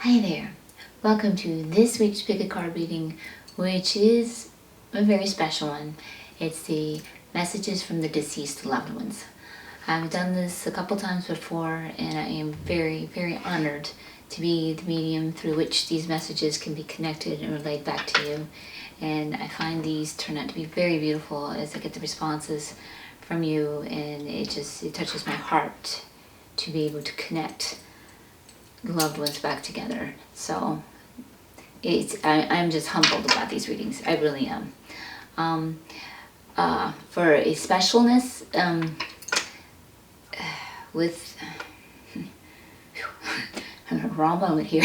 Hi there, welcome to this week's Pick a Card reading, which is a very special one. It's the messages from the deceased loved ones. I've done this a couple times before, and I am very, very honored to be the medium through which these messages can be connected and relayed back to you. And I find these turn out to be very beautiful as I get the responses from you, and it touches my heart to be able to connect loved ones back together. So I'm just humbled about these readings. I really am. For a specialness, with I'm in a raw moment here.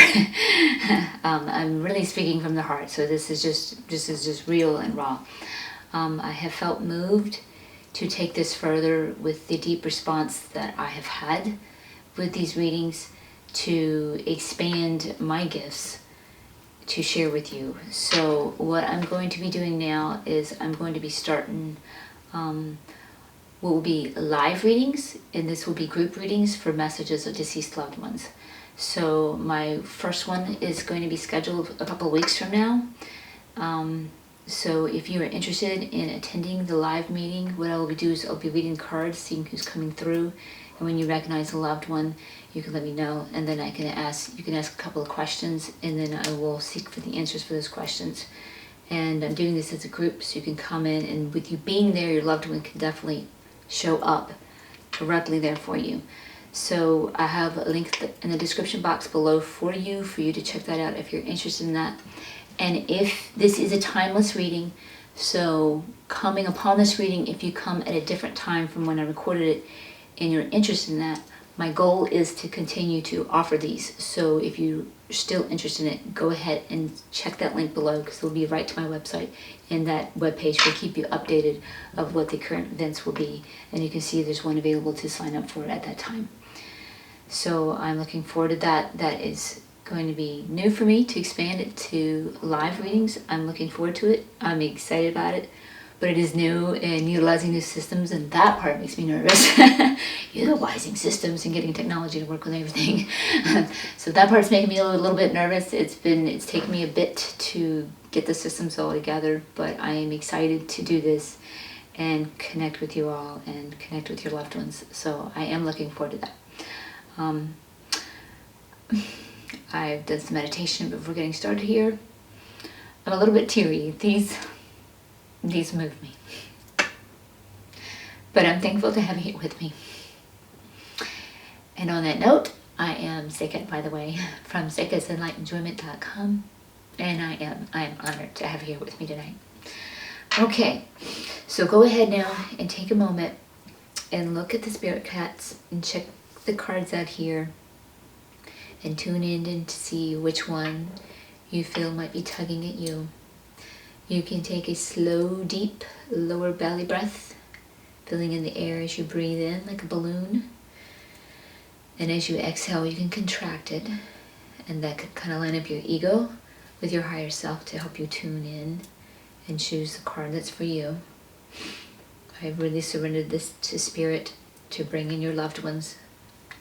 I'm really speaking from the heart, so this is just real and raw. I have felt moved to take this further with the deep response that I have had with these readings, to expand my gifts to share with you. So what I'm going to be doing now is I'm going to be starting what will be live readings, and this will be group readings for messages of deceased loved ones. So my first one is going to be scheduled a couple of weeks from now. So if you are interested in attending the live meeting, what I will do is I'll be reading cards, seeing who's coming through, and when you recognize a loved one, you can let me know, and then you can ask a couple of questions, and then I will seek for the answers for those questions. And I'm doing this as a group, so you can come in, and with you being there, your loved one can definitely show up directly there for you. So I have a link in the description box below for you to check that out if you're interested in that. And if this is a timeless reading, so coming upon this reading, if you come at a different time from when I recorded it and you're interested in that, my goal is to continue to offer these. So if you're still interested in it, go ahead and check that link below, because it'll be right to my website, and that webpage will keep you updated of what the current events will be. And you can see there's one available to sign up for at that time. So I'm looking forward to that. That is going to be new for me, to expand it to live readings. I'm looking forward to it. I'm excited about it, but it is new and utilizing new systems, and that part makes me nervous. Utilizing systems and getting technology to work with everything. So that part's making me a little bit nervous. It's taken me a bit to get the systems all together, but I am excited to do this and connect with you all and connect with your loved ones. So I am looking forward to that. I've done some meditation before getting started here. I'm a little bit teary. These move me. But I'm thankful to have you here with me. And on that note, I am Sekkat, by the way, from Seqkat'sEnlightenment.com, and I am honored to have you here with me tonight. Okay, so go ahead now and take a moment and look at the spirit cats and check the cards out here and tune in and to see which one you feel might be tugging at you. You can take a slow, deep, lower belly breath, filling in the air as you breathe in like a balloon. And as you exhale, you can contract it. And that could kind of line up your ego with your higher self to help you tune in and choose the card that's for you. I've really surrendered this to Spirit to bring in your loved ones,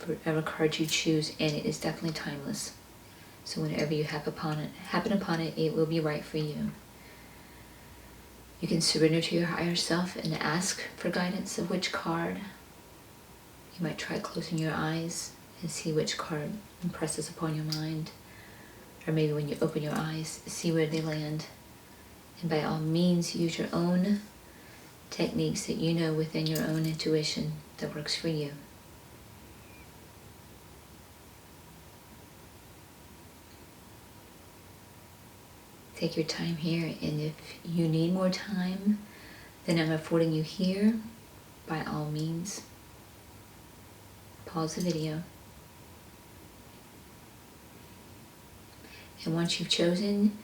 whatever card you choose, and it is definitely timeless. So whenever you happen upon it, it will be right for you. You can surrender to your higher self and ask for guidance of which card. You might try closing your eyes and see which card impresses upon your mind. Or maybe when you open your eyes, see where they land. And by all means, use your own techniques that you know within your own intuition that works for you. Take your time here, and if you need more time than I'm affording you here, by all means, pause the video. And once you've chosen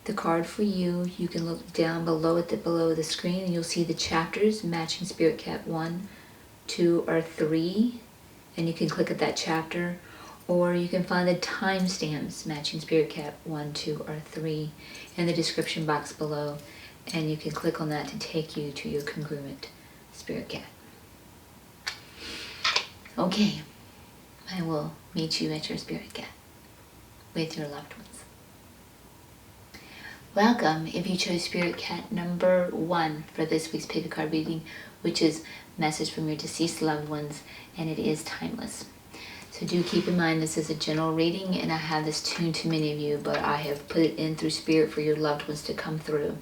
the card for you, you can look down below the screen, and you'll see the chapters matching Spirit Cat 1, 2, or 3, and you can click at that chapter. Or you can find the timestamps matching Spirit Cat 1, 2, or 3 in the description box below, and you can click on that to take you to your congruent Spirit Cat. Okay, I will meet you at your Spirit Cat. with your loved ones. Welcome if you chose Spirit Cat number 1 for this week's pick a card reading, which is Message from Your Deceased Loved Ones, and it is timeless. So do keep in mind this is a general reading, and I have this tuned to many of you, but I have put it in through Spirit for your loved ones to come through.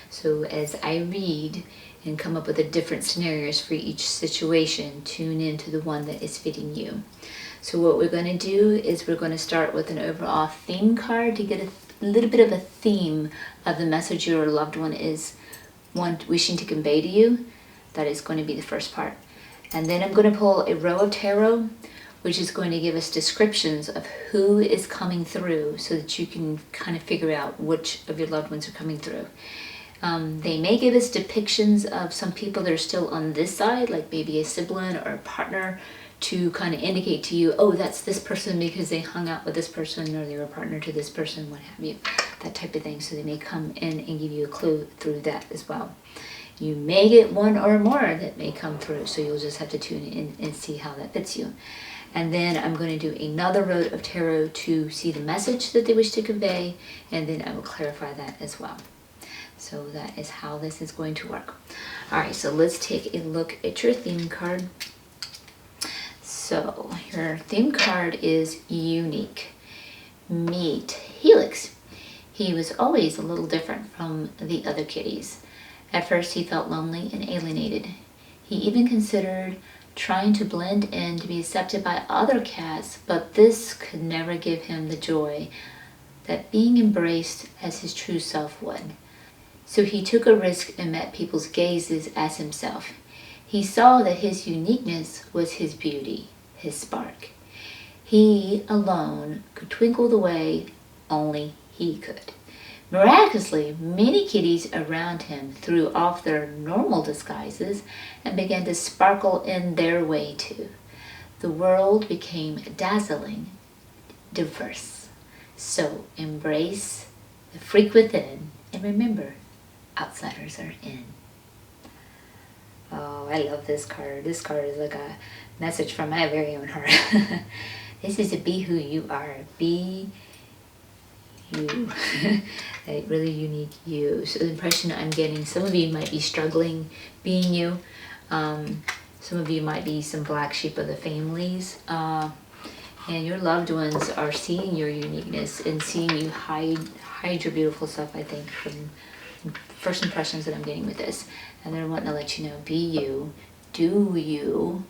So as I read and come up with the different scenarios for each situation, tune into the one that is fitting you. So what we're going to do is we're going to start with an overall theme card to get a little bit of a theme of the message your loved one is wishing to convey to you. That is going to be the first part. And then I'm going to pull a row of tarot, which is going to give us descriptions of who is coming through so that you can kind of figure out which of your loved ones are coming through. They may give us depictions of some people that are still on this side, like maybe a sibling or a partner, to kind of indicate to you, oh, that's this person because they hung out with this person, or they were a partner to this person, what have you, that type of thing. So they may come in and give you a clue through that as well. You may get one or more that may come through, so you'll just have to tune in and see how that fits you. And then I'm going to do another row of tarot to see the message that they wish to convey, and then I will clarify that as well. So that is how this is going to work. All right, so let's take a look at your theme card. So your theme card is unique. Meet Helix. He was always a little different from the other kitties. At first he felt lonely and alienated. He even considered trying to blend in to be accepted by other cats, but this could never give him the joy that being embraced as his true self would. So he took a risk and met people's gazes as himself. He saw that his uniqueness was his beauty, his spark. He alone could twinkle the way only he could. Miraculously, many kitties around him threw off their normal disguises and began to sparkle in their way too. The world became dazzling, diverse. So embrace the freak within, and remember, outsiders are in. Oh, I love this card. This card is like a message from my very own heart. This is to be who you are. Be you. A really unique you. So the impression I'm getting, some of you might be struggling being you. Some of you might be some black sheep of the families. And your loved ones are seeing your uniqueness and seeing you hide your beautiful self, I think, from first impressions that I'm getting with this. And they're wanting to let you know, be you, do you.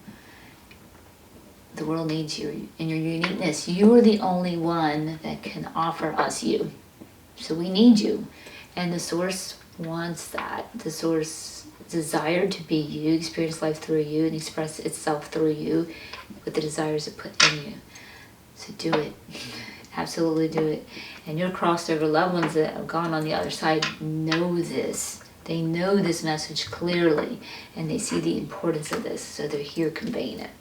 The world needs you and your uniqueness. You are the only one that can offer us you. So we need you. And the source wants that. The source desired to be you, experience life through you, and express itself through you with the desires it put in you. So do it. Absolutely do it. And your crossover loved ones that have gone on the other side know this. They know this message clearly, and they see the importance of this, so they're here conveying it.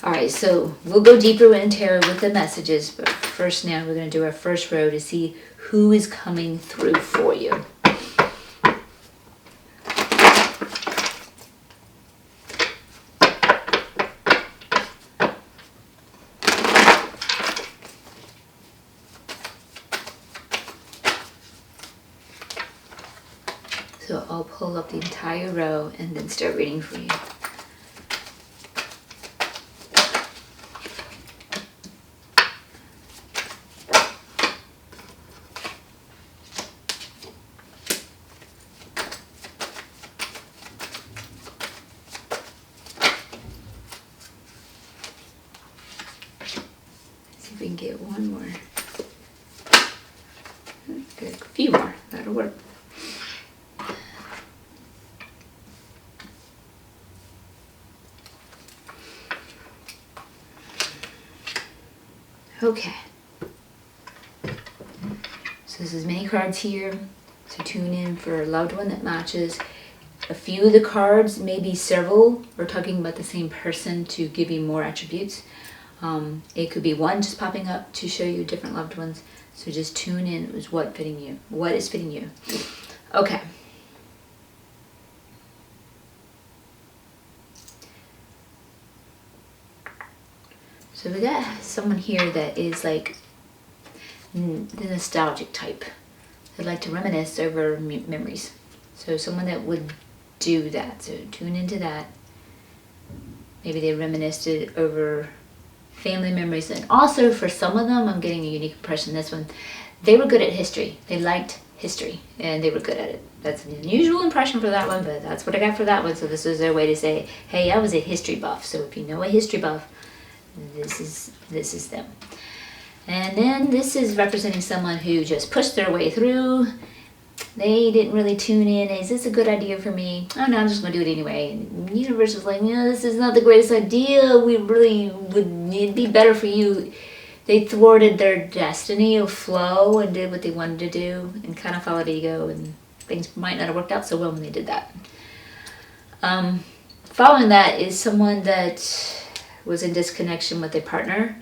All right, so we'll go deeper in tarot with the messages, but first now we're going to do our first row to see who is coming through for you. So I'll pull up the entire row and then start reading for you. See if we can get one more. Good, a few more, that'll work. Okay, so there's as many cards here, so tune in for a loved one that matches. A few of the cards, maybe several, are talking about the same person to give you more attributes. It could be one just popping up to show you different loved ones, so just tune in with what is fitting you. Okay. So we got someone here that is like the nostalgic type. They like to reminisce over memories. So someone that would do that. So tune into that. Maybe they reminisced over family memories. And also for some of them, I'm getting a unique impression this one. They were good at history. They liked history and they were good at it. That's an unusual impression for that one, but that's what I got for that one. So this is their way to say, hey, I was a history buff. So if you know a history buff, this is them. And then this is representing someone who just pushed their way through. They didn't really tune in. Is this a good idea for me? Oh no, I'm just going to do it anyway. And the universe was like, no, this is not the greatest idea. We really would, it'd be better for you. They thwarted their destiny of flow and did what they wanted to do and kind of followed ego, and things might not have worked out so well when they did that. Following that is someone that was in disconnection with their partner,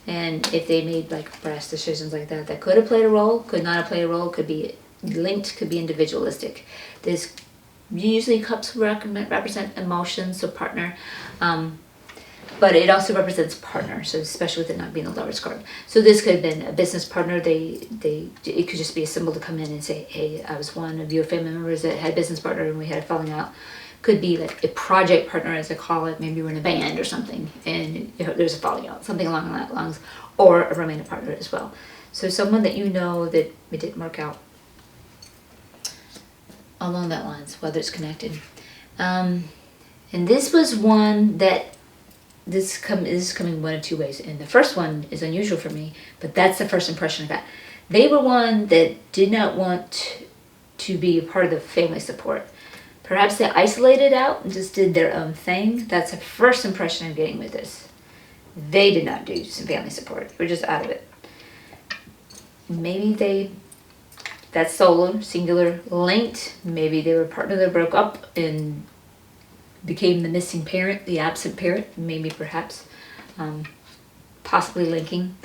and if they made like brash decisions like that, that could have played a role, could not have played a role, could be linked, could be individualistic. This usually cups represent emotions, so partner, but it also represents partner, so especially with it not being a lover's card. So this could have been a business partner. It could just be a symbol to come in and say, hey, I was one of your family members that had a business partner and we had a falling out. Could be like a project partner, as I call it. Maybe you're in a band or something and there's a falling out, something along that lines, or a romantic partner as well. So someone that you know that it didn't work out along that lines, whether it's connected. And this was one that this is coming one of two ways. And the first one is unusual for me, but that's the first impression I got. They were one that did not want to be a part of the family support. Perhaps they isolated out and just did their own thing. That's the first impression I'm getting with this. They did not do some family support. We're just out of it. Maybe that's solo, singular, linked. Maybe they were a partner that broke up and became the missing parent, the absent parent, maybe perhaps, possibly linking.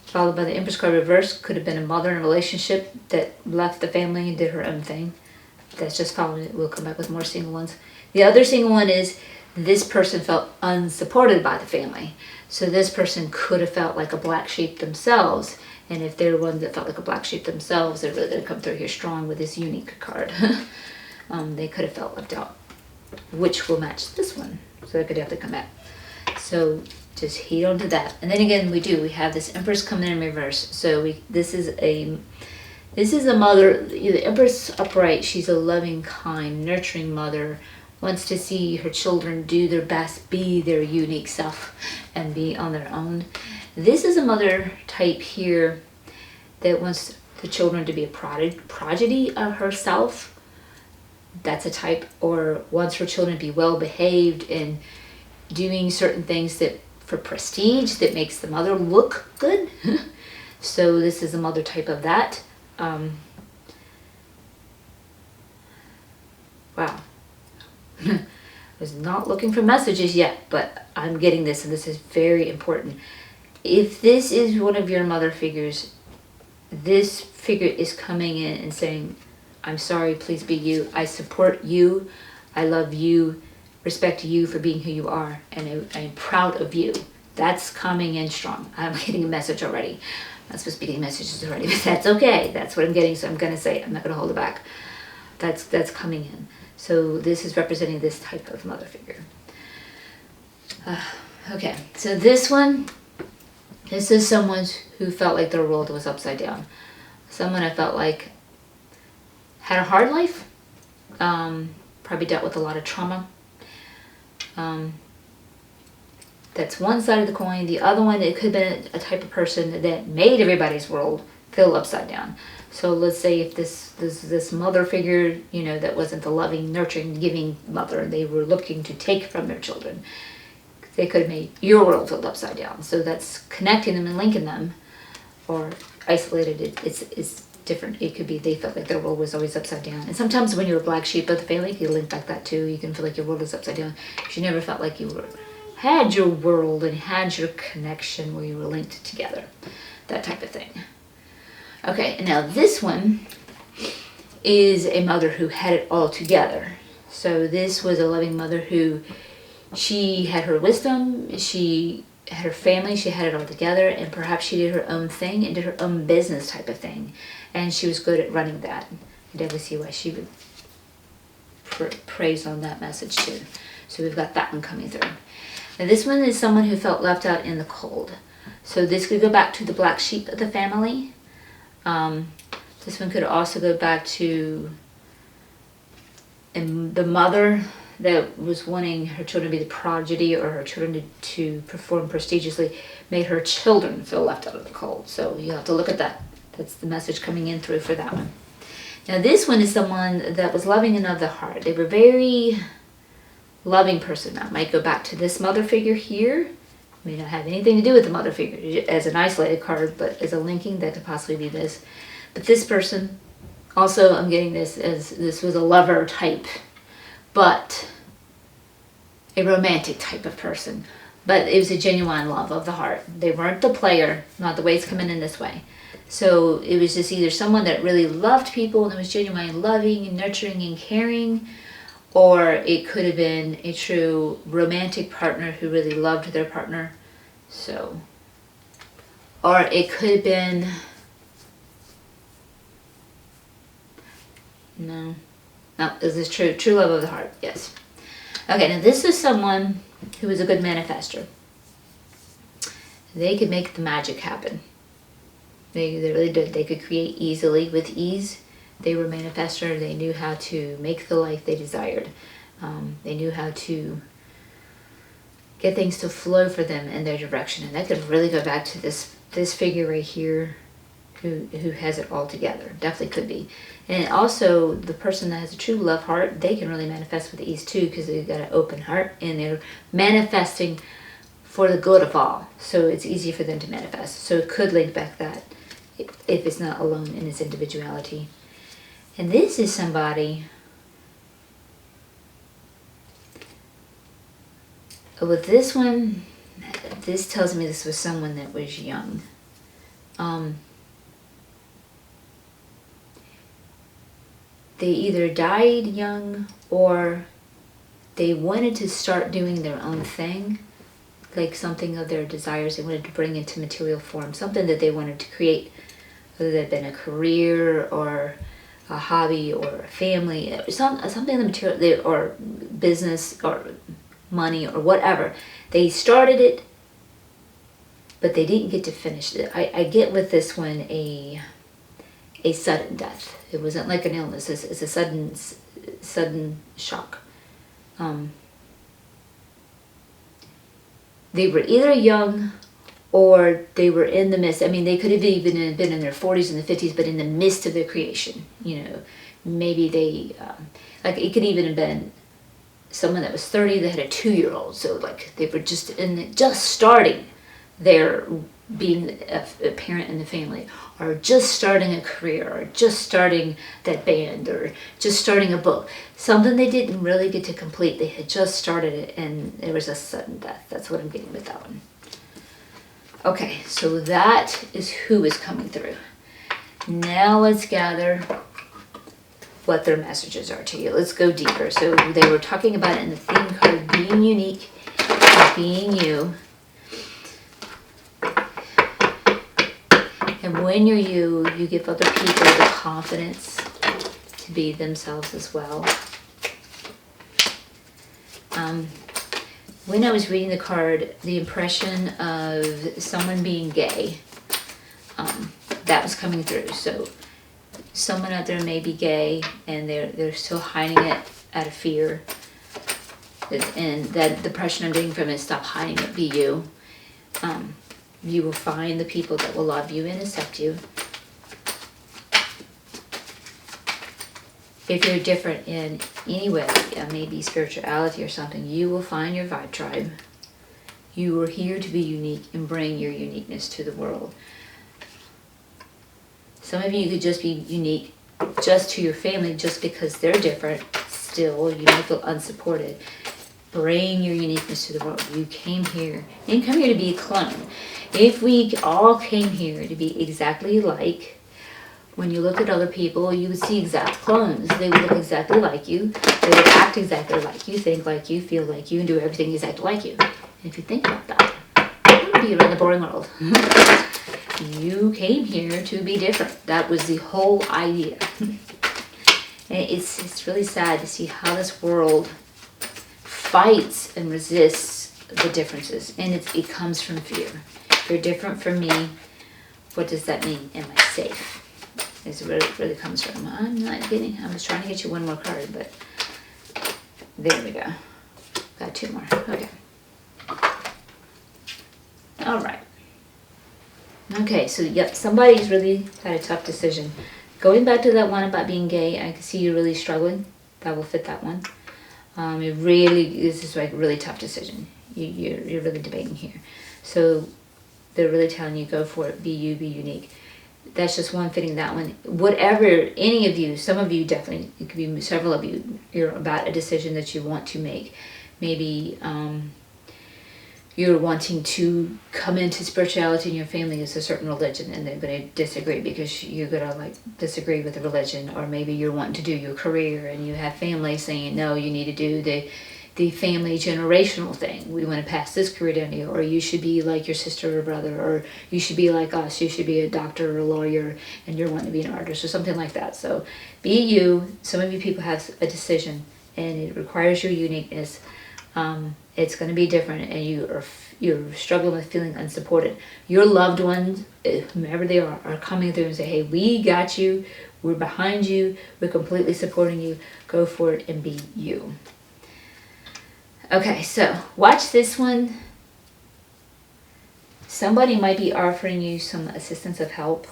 Followed by the Empress card reverse, could have been a mother in a relationship that left the family and did her own thing. That's just following it. We'll come back with more single ones. The other single one is this person felt unsupported by the family. So this person could have felt like a black sheep themselves. And if they're one that felt like a black sheep themselves, they're really going to come through here strong with this unique card. They could have felt left out, which will match this one. So that could have to come back. So just heed on to that. And then again, we have this Empress coming in reverse. So this is a mother, the Empress upright. She's a loving, kind, nurturing mother, wants to see her children do their best, be their unique self, and be on their own. This is a mother type here that wants the children to be a prodigy of herself. That's a type, or wants her children to be well behaved and doing certain things that for prestige that makes the mother look good. So this is a mother type of that. Wow. I was not looking for messages yet, but I'm getting this, and this is very important. If this is one of your mother figures, this figure is coming in and saying, I'm sorry, please be you. I support you. I love you. Respect you for being who you are. And I'm proud of you. That's coming in strong. I'm getting a message already. I'm not supposed to be getting messages already, but that's okay. That's what I'm getting, so I'm going to say it. I'm not going to hold it back. That's coming in. So this is representing this type of mother figure. Okay, so this is someone who felt like their world was upside down. Someone I felt like had a hard life, probably dealt with a lot of trauma. That's one side of the coin. The other one, it could have been a type of person that made everybody's world feel upside down. So let's say if this mother figure, that wasn't the loving, nurturing, giving mother, they were looking to take from their children, they could have made your world feel upside down. So that's connecting them and linking them, or isolated it. It's different. It could be they felt like their world was always upside down. And sometimes when you're a black sheep of the family, you link back that too. You can feel like your world is upside down because you never felt like you had your world and had your connection where you were linked together. That type of thing. Okay, and now this one is a mother who had it all together. So this was a loving mother who, she had her wisdom, she had her family, she had it all together, and perhaps she did her own thing and did her own business type of thing, and she was good at running that. I definitely see why she would praise on that message too. So we've got that one coming through. Now this one is someone who felt left out in the cold. So this could go back to the black sheep of the family. This one could also go back to the mother that was wanting her children to be the prodigy, or her children to perform prestigiously, made her children feel left out of the cold. So you have to look at that. That's the message coming in through for that one. Now this one is someone that was loving and of the heart. They were very loving person. That might go back to this mother figure here. May not have anything to do with the mother figure as an isolated card, but as a linking, that could possibly be this. But this person, also I'm getting this as this was a lover type, but a romantic type of person. But it was a genuine love of the heart. They weren't the player, not the way it's coming in this way. So it was just either someone that really loved people and was genuinely loving and nurturing and caring, or it could have been a true romantic partner who really loved their partner. So, or it could have been, no, this is true love of the heart, yes. Okay, now this is someone who was a good manifester. They could make the magic happen. They really did. They could create easily, with ease. They were a manifester. They knew how to make the life they desired. They knew how to get things to flow for them in their direction. And that could really go back to this figure right here who has it all together. Definitely could be. And also the person that has a true love heart, they can really manifest with ease too, because they've got an open heart and they're manifesting for the good of all. So it's easy for them to manifest. So it could link back that if it's not alone in its individuality. And this is somebody with this one, this tells me this was someone that was young. They either died young or they wanted to start doing their own thing, like something of their desires they wanted to bring into material form, something that they wanted to create, whether that had been a career or a hobby or a family, something in the material, or business or money or whatever. They started it, but they didn't get to finish it. I get with this one a sudden death. It wasn't like an illness. It's a sudden shock. They were either young or they were in the midst. I mean, they could have even been in their 40s and the 50s, but in the midst of their creation. You know, maybe they, like it could even have been someone that was 30 that had a 2-year-old. So like they were just starting their being a parent in the family, or just starting a career, or just starting that band, or just starting a book. Something they didn't really get to complete. They had just started it and there was a sudden death. That's what I'm getting with that one. Okay, so that is who is coming through. Now let's gather what their messages are to you. Let's go deeper. So they were talking about it in the theme card, being unique, being you. And when you're you, you give other people the confidence to be themselves as well. When I was reading the card, the impression of someone being gay, that was coming through. So someone out there may be gay and they're still hiding it out of fear. And that the impression I'm getting from it, stop hiding it, be you. You will find the people that will love you and accept you. If you're different in any way, maybe spirituality or something, you will find your vibe tribe. You are here to be unique and bring your uniqueness to the world. Some of you could just be unique just to your family, just because they're different. Still, you may feel unsupported. Bring your uniqueness to the world. You came here. You didn't come here to be a clone. If we all came here to be exactly like, when you look at other people, you would see exact clones. They would look exactly like you. They would act exactly like you, think like you, feel like you, and do everything exactly like you. And if you think about that, here in the boring world. You came here to be different. That was the whole idea. And it's really sad to see how this world fights and resists the differences. And it comes from fear. If you're different from me, what does that mean? Am I safe? Is where it really comes from. I'm not kidding. I was trying to get you one more card, but there we go. Got two more. Okay. All right. Okay, so yep, somebody's really had a tough decision. Going back to that one about being gay, I can see you really struggling. That will fit that one. This is like a really tough decision. You're really debating here. So they're really telling you, go for it, be you, be unique. That's just one fitting that one. Whatever, any of you, some of you definitely, it could be several of you, you're about a decision that you want to make. Maybe you're wanting to come into spirituality and your family is a certain religion and they're going to disagree because you're going to disagree with the religion. Or maybe you're wanting to do your career and you have family saying, no, you need to do the family generational thing. We want to pass this career down to you. Or you should be like your sister or brother. Or you should be like us. You should be a doctor or a lawyer and you're wanting to be an artist or something like that. So be you. Some of you people have a decision and it requires your uniqueness. It's going to be different and you're struggling with feeling unsupported. Your loved ones, whomever they are coming through and say, hey, we got you, we're behind you, we're completely supporting you, go for it and be you. Okay, so watch this one. Somebody might be offering you some assistance of help.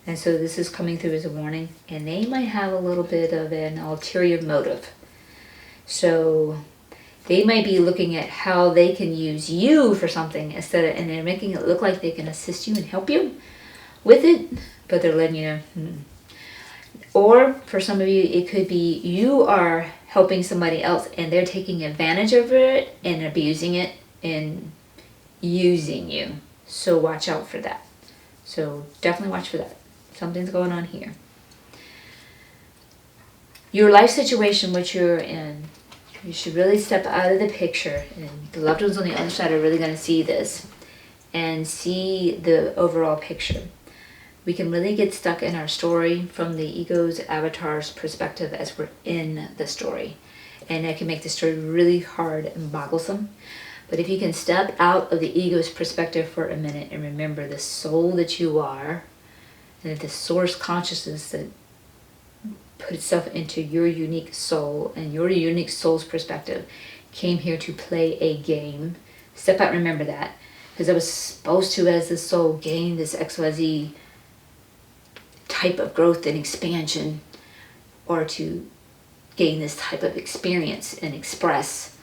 And so this is coming through as a warning. And they might have a little bit of an ulterior motive. So they might be looking at how they can use you for something and they're making it look like they can assist you and help you with it, but they're letting you know. Or for some of you, it could be you are helping somebody else and they're taking advantage of it and abusing it and using you. So watch out for that. So definitely watch for that. Something's going on here. Your life situation, which you're in, you should really step out of the picture, and the loved ones on the other side are really going to see this and see the overall picture. We can really get stuck in our story from the ego's avatar's perspective as we're in the story. And that can make the story really hard and bogglesome. But if you can step out of the ego's perspective for a minute and remember the soul that you are, and the source consciousness that put itself into your unique soul and your unique soul's perspective, came here to play a game. Step out and remember that. Because I was supposed to, as the soul, gain this XYZ type of growth and expansion, or to gain this type of experience and express,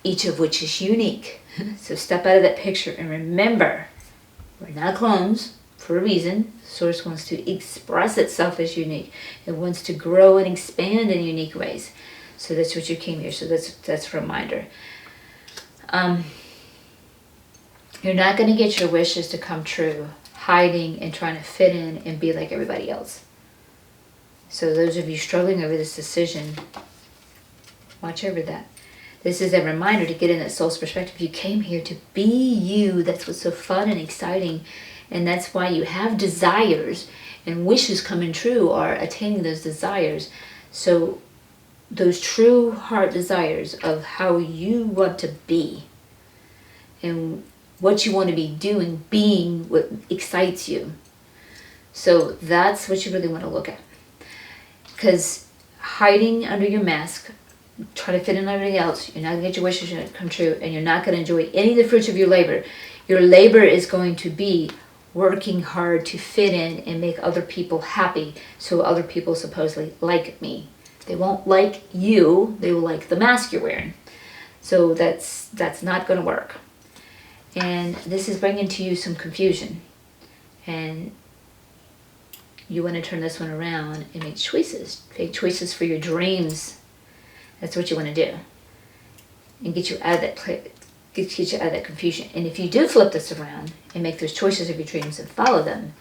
each of which is unique. So step out of that picture and remember, we're not clones for a reason. Source wants to express itself as unique. It wants to grow and expand in unique ways. So that's what you came here. So that's a reminder. You're not going to get your wishes to come true hiding and trying to fit in and be like everybody else. So those of you struggling over this decision, watch over that. This is a reminder to get in that soul's perspective. You came here to be you. That's what's so fun and exciting. And that's why you have desires and wishes coming true are attaining those desires. So those true heart desires of how you want to be and what you want to be doing, being what excites you. So that's what you really want to look at. Because hiding under your mask, trying to fit in everything else, you're not going to get your wishes to come true, and you're not going to enjoy any of the fruits of your labor. Your labor is going to be working hard to fit in and make other people happy, so other people supposedly like me. They won't like you, they will like the mask you're wearing. So that's not going to work. And this is bringing to you some confusion. And you want to turn this one around and make choices. Make choices for your dreams. That's what you want to do. And get you out of that get you out of that confusion. And if you do flip this around and make those choices of your dreams and follow them,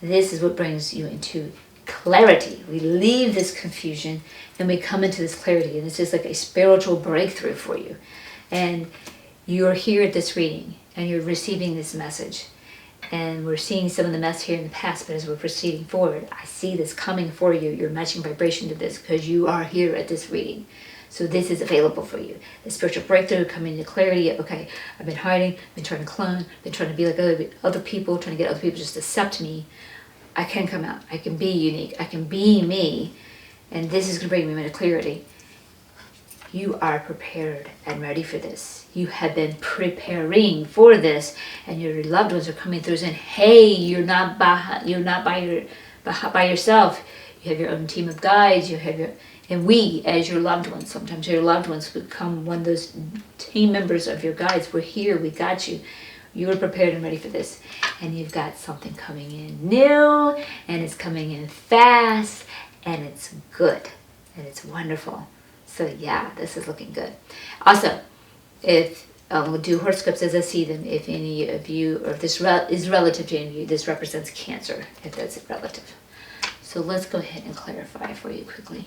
this is what brings you into clarity. We leave this confusion and we come into this clarity. And this is like a spiritual breakthrough for you. And you're here at this reading and you're receiving this message. And we're seeing some of the mess here in the past, but as we're proceeding forward, I see this coming for you. You're matching vibration to this because you are here at this reading. So this is available for you. The spiritual breakthrough, coming to clarity. Okay, I've been hiding, been trying to clone, been trying to be like other people, trying to get other people just to accept me. I can come out. I can be unique. I can be me. And this is going to bring me into clarity. You are prepared and ready for this. You have been preparing for this, and your loved ones are coming through saying, "Hey, you're not by yourself. You have your own team of guides. You have and we, as your loved ones, sometimes your loved ones become one of those team members of your guides. We're here. We got you. You are prepared and ready for this, and you've got something coming in new, and it's coming in fast, and it's good, and it's wonderful." So yeah, this is looking good. Also, if we'll do horoscopes as I see them. If any of you, or if this is relative to any of you, this represents Cancer, if that's relative. So let's go ahead and clarify for you quickly.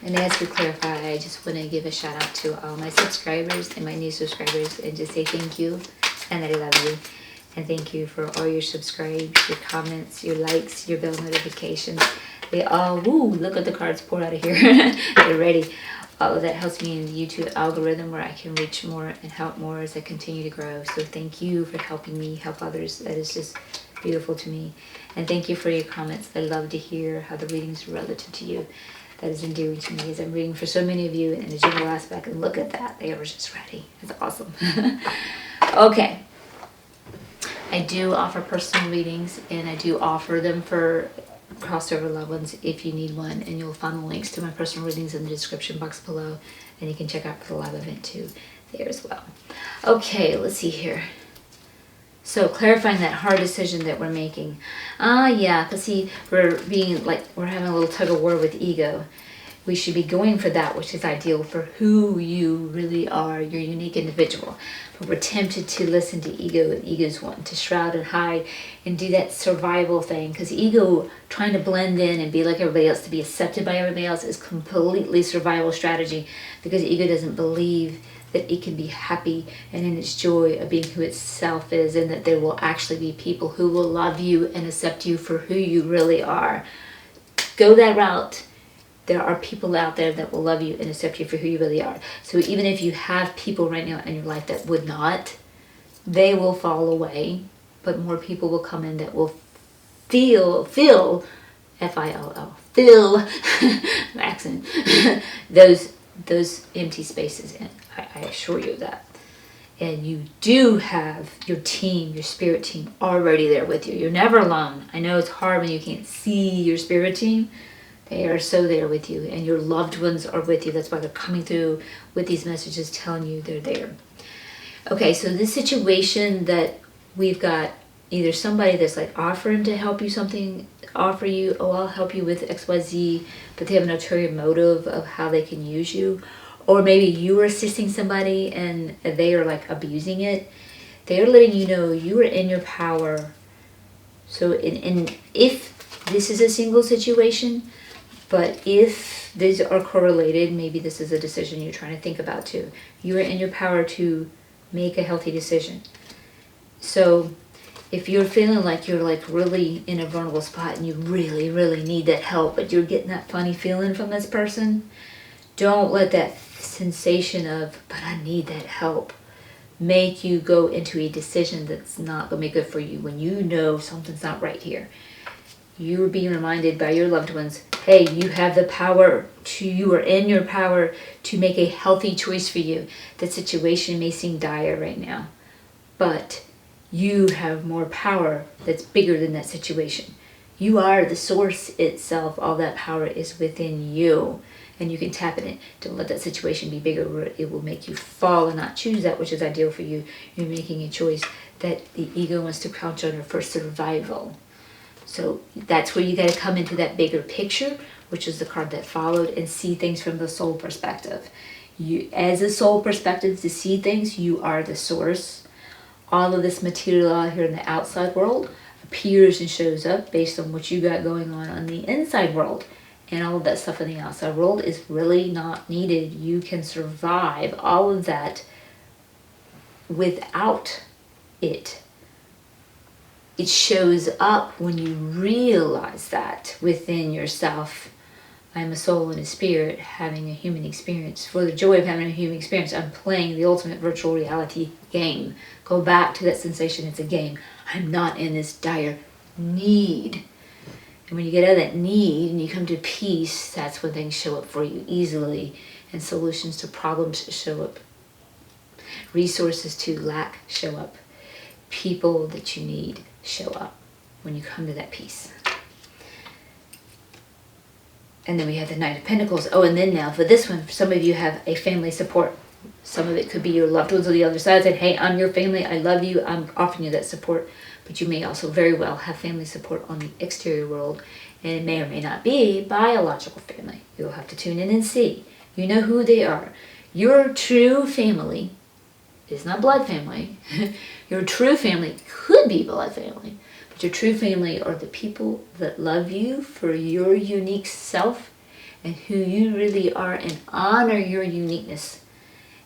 And as we clarify, I just want to give a shout out to all my subscribers and my new subscribers and just say thank you and that I love you. And thank you for all your subscribes, your comments, your likes, your bell notifications. They all, woo, look at the cards pour out of here. They're ready. All of that helps me in the YouTube algorithm where I can reach more and help more as I continue to grow. So thank you for helping me help others. That is just beautiful to me. And thank you for your comments. I love to hear how the readings are relative to you. That is endearing to me as I'm reading for so many of you in a general aspect. And look at that. They are just ready. It's awesome. Okay. I do offer personal readings, and I do offer them for crossover loved ones if you need one. And you'll find the links to my personal readings in the description box below. And you can check out for the live event too there as well. Okay, let's see here. So clarifying that hard decision that we're making. Yeah, because see, we're having a little tug of war with ego. We should be going for that which is ideal for who you really are, your unique individual. But we're tempted to listen to ego, and ego's wanting to shroud and hide and do that survival thing. Because ego trying to blend in and be like everybody else, to be accepted by everybody else, is completely survival strategy. Because ego doesn't believe that it can be happy and in its joy of being who itself is, and that there will actually be people who will love you and accept you for who you really are. Go that route. There are people out there that will love you and accept you for who you really are. So even if you have people right now in your life that would not, they will fall away, but more people will come in that will fill, F-I-L-L, fill, accent, those empty spaces in. I assure you of that. And you do have your team, your spirit team, already there with you. You're never alone. I know it's hard when you can't see your spirit team. They are so there with you, and your loved ones are with you. That's why they're coming through with these messages telling you they're there. Okay, so this situation that we've got, either somebody that's like offering to help you something, offer you, oh, I'll help you with XYZ, but they have an ulterior motive of how they can use you. Or maybe you are assisting somebody and they are like abusing it. They are letting you know you are in your power. So if this is a single situation, but if these are correlated, maybe this is a decision you're trying to think about too. You are in your power to make a healthy decision. So if you're feeling like you're like really in a vulnerable spot and you really, really need that help, but you're getting that funny feeling from this person, don't let that sensation of, but I need that help, make you go into a decision that's not going to be good for you when you know something's not right here. You are being reminded by your loved ones, hey, you have the power you are in your power to make a healthy choice for you. That situation may seem dire right now, but you have more power that's bigger than that situation. You are the source itself. All that power is within you, and you can tap in it. Don't let that situation be bigger where it will make you fall and not choose that which is ideal for you. You're making a choice that the ego wants to crouch under for survival. So that's where you got to come into that bigger picture, which is the card that followed, and see things from the soul perspective. You, as a soul perspective, to see things, you are the source. All of this material out here in the outside world appears and shows up based on what you got going on the inside world and all of that stuff in the outside world is really not needed. You can survive all of that without it. It shows up when you realize that within yourself. I'm a soul and a spirit having a human experience. For the joy of having a human experience, I'm playing the ultimate virtual reality game. Go back to that sensation. It's a game. I'm not in this dire need. And when you get out of that need and you come to peace, that's when things show up for you easily and solutions to problems show up. Resources to lack show up. People that you need show up when you come to that peace. And then we have the Knight of Pentacles. Oh, and then now for this one, some of you have a family support. Some of it could be your loved ones on the other side saying, hey, I'm your family, I love you, I'm offering you that support. But you may also very well have family support on the exterior world. And it may or may not be biological family. You'll have to tune in and see. You know who they are. Your true family is not blood family. Your true family could be blood family. But your true family are the people that love you for your unique self and who you really are and honor your uniqueness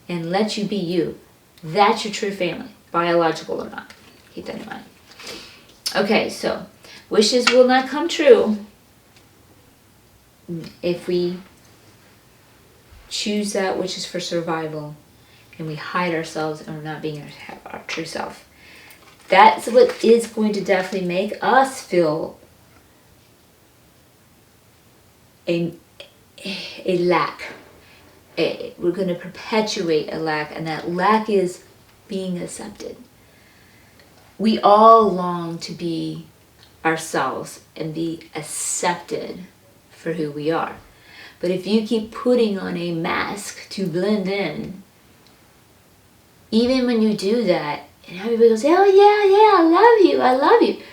and let you be you. That's your true family, biological or not. Keep that in mind. Okay, so wishes will not come true if we choose that which is for survival and we hide ourselves and we're not being our true self. That's what is going to definitely make us feel a lack. We're going to perpetuate a lack, and that lack is being accepted. We all long to be ourselves and be accepted for who we are. But if you keep putting on a mask to blend in, even when you do that, and everybody goes, oh yeah, I love you.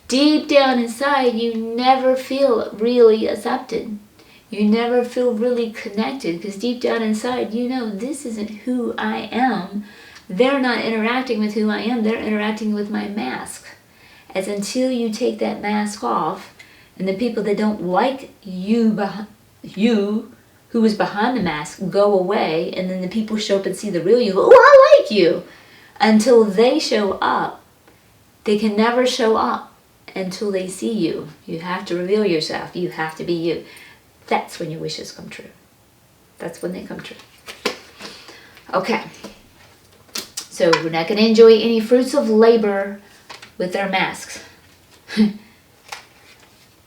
Deep down inside, you never feel really accepted. You never feel really connected because deep down inside, you know, this isn't who I am. They're not interacting with who I am. They're interacting with my mask. As until you take that mask off and the people that don't like you who is behind the mask go away, and then the people show up and see the real you, go, oh, I like you. Until they show up, they can never show up until they see you. You have to reveal yourself. You have to be you. That's when your wishes come true. That's when they come true. Okay. So we're not going to enjoy any fruits of labor with our masks.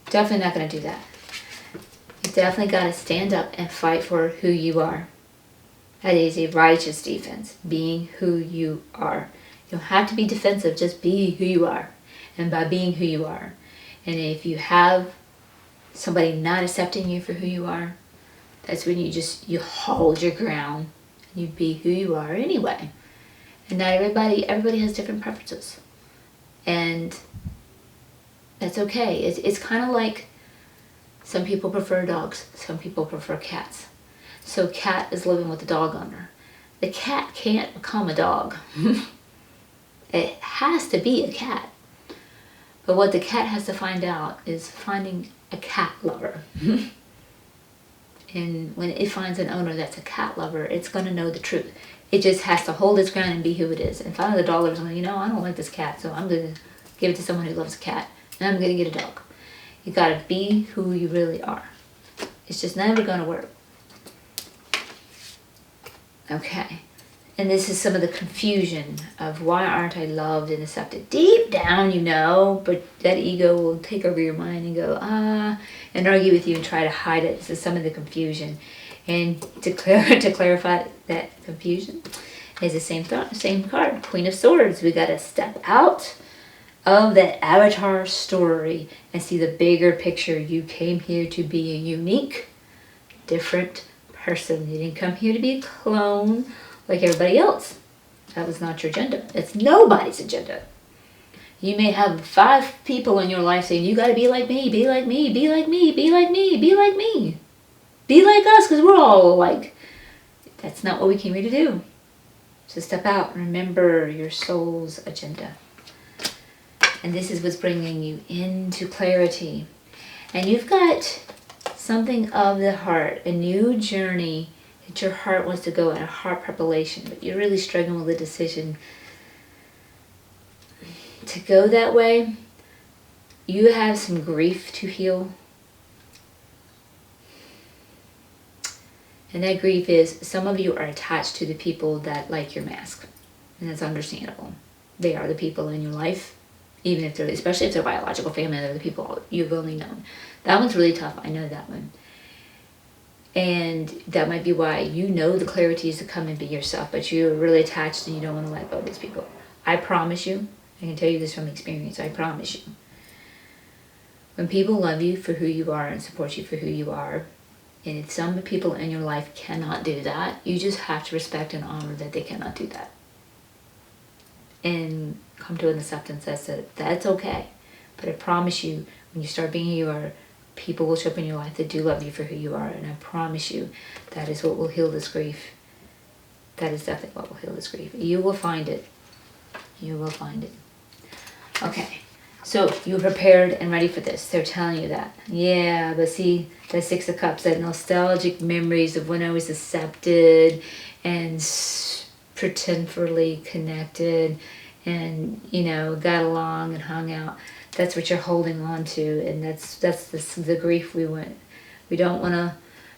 Definitely not going to do that. You definitely got to stand up and fight for who you are. That is a righteous defense, being who you are. You don't have to be defensive, just be who you are. And by being who you are. And if you have somebody not accepting you for who you are, that's when you hold your ground. You be who you are anyway. And not everybody has different preferences. And that's okay. It's kind of like some people prefer dogs, some people prefer cats. So cat is living with the dog owner. The cat can't become a dog. It has to be a cat. But what the cat has to find out is finding a cat lover. And when it finds an owner that's a cat lover, it's going to know the truth. It just has to hold its ground and be who it is. And finally the dog lover's going, I don't like this cat, so I'm going to give it to someone who loves a cat. And I'm going to get a dog. You got to be who you really are. It's just never going to work. Okay. And this is some of the confusion of why aren't I loved and accepted? Deep down, you know, but that ego will take over your mind and go, and argue with you and try to hide it. This is some of the confusion. And to clarify that confusion is the same card, Queen of Swords. We got to step out of that avatar story and see the bigger picture. You came here to be a unique, different person. You didn't come here to be a clone like everybody else. That was not your agenda. It's nobody's agenda. You may have 5 people in your life saying, you got to be like me, be like me, be like me, be like me, be like me. Be like us because we're all alike. That's not what we came here to do. So step out. Remember your soul's agenda. And this is what's bringing you into clarity. And you've got something of the heart, a new journey that your heart wants to go in, a heart preparation, but you're really struggling with a decision to go that way. You have some grief to heal. And that grief is, some of you are attached to the people that like your mask. And that's understandable. They are the people in your life, even if they're, especially if they're biological family, they're the people you've only known. That one's really tough. I know that one. And that might be why you know the clarity is to come and be yourself, but you're really attached and you don't want to let go of these people. I promise you, I can tell you this from experience, I promise you. When people love you for who you are and support you for who you are, and if some people in your life cannot do that, you just have to respect and honor that they cannot do that. And come to an acceptance that that's okay. But I promise you, when you start being who you are, people will show up in your life that do love you for who you are. And I promise you, that is what will heal this grief. That is definitely what will heal this grief. You will find it. You will find it. Okay. So you're prepared and ready for this. They're telling you that. Yeah, but see, that Six of Cups, that nostalgic memories of when I was accepted and pretendfully connected and, you know, got along and hung out. That's what you're holding on to, and that's the grief we want. We don't want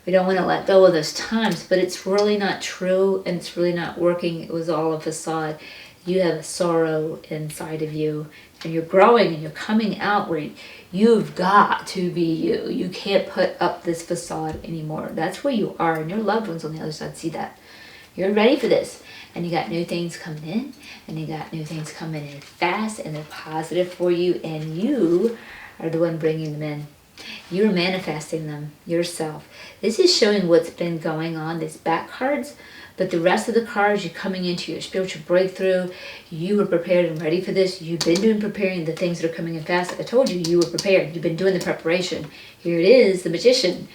to let go of those times, but it's really not true, and it's really not working. It was all a facade. You have a sorrow inside of you, and you're growing and you're coming out where you've got to be you. You can't put up this facade anymore. That's where you are, and your loved ones on the other side see that. You're ready for this, and you got new things coming in, and you got new things coming in fast, and they're positive for you, and you are the one bringing them in. You're manifesting them yourself. This is showing what's been going on, these back cards, but the rest of the cards, you're coming into your spiritual breakthrough. You were prepared and ready for this. You've been preparing the things that are coming in fast. I told you, you were prepared. You've been doing the preparation. Here it is, the Magician.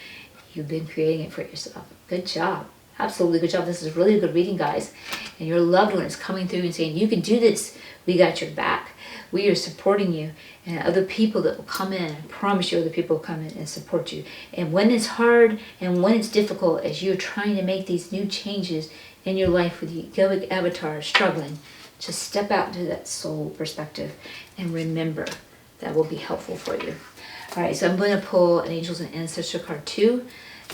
You've been creating it for yourself. Good job. Absolutely good job. This is really good reading, guys. And your loved one is coming through and saying, you can do this. We got your back. We are supporting you. And other people that will come in, I promise you other people will come in and support you. And when it's hard and when it's difficult, as you're trying to make these new changes in your life with the egoic avatar struggling, just step out into that soul perspective and remember that will be helpful for you. All right, so I'm going to pull an Angels and Ancestor card 2.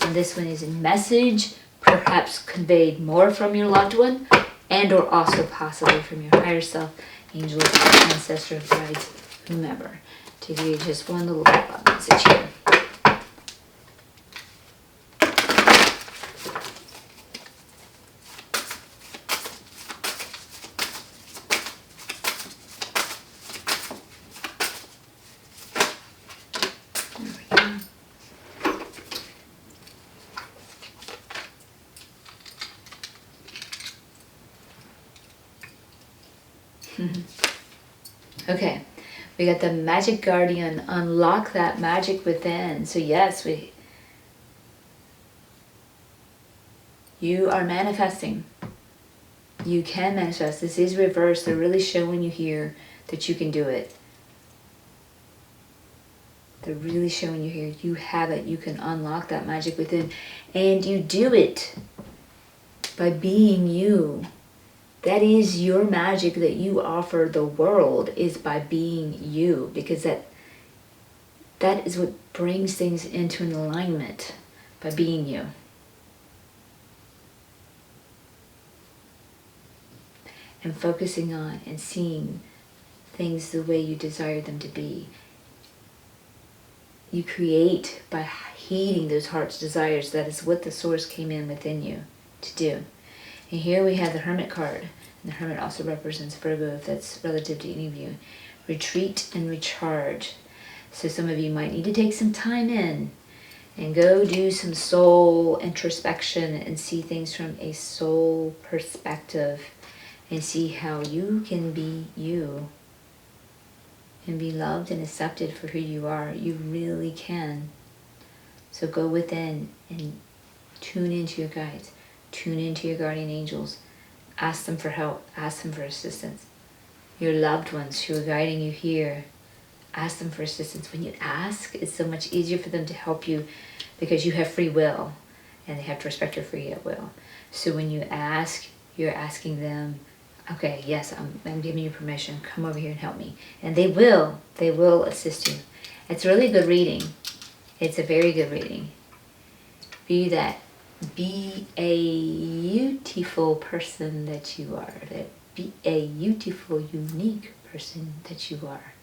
And this one is a message, perhaps conveyed more from your loved one, and or also possibly from your higher self, angels, ancestors, guides, whomever, to give you just one little message here. Okay, we got the Magic Guardian. Unlock that magic within. So yes, you are manifesting. You can manifest. This is reversed. They're really showing you here that you can do it. They're really showing you here. You have it. You can unlock that magic within. And you do it by being you. That is your magic that you offer the world, is by being you, because that is what brings things into an alignment, by being you. And focusing on and seeing things the way you desire them to be. You create by heeding those heart's desires. That is what the source came in within you to do. And here we have the Hermit card. And the Hermit also represents Virgo, if that's relative to any of you. Retreat and recharge. So some of you might need to take some time in and go do some soul introspection and see things from a soul perspective and see how you can be you and be loved and accepted for who you are. You really can. So go within and tune into your guides. Tune into your guardian angels. Ask them for help. Ask them for assistance. your loved ones who are guiding you here, ask them for assistance. When you ask, it's so much easier for them to help you because you have free will and they have to respect your free will. So when you ask, you're asking them, okay, yes, I'm giving you permission. Come over here and help me. And they will assist you. It's really good reading. It's a very good reading. Be a beautiful person that you are. Be a beautiful, unique person that you are.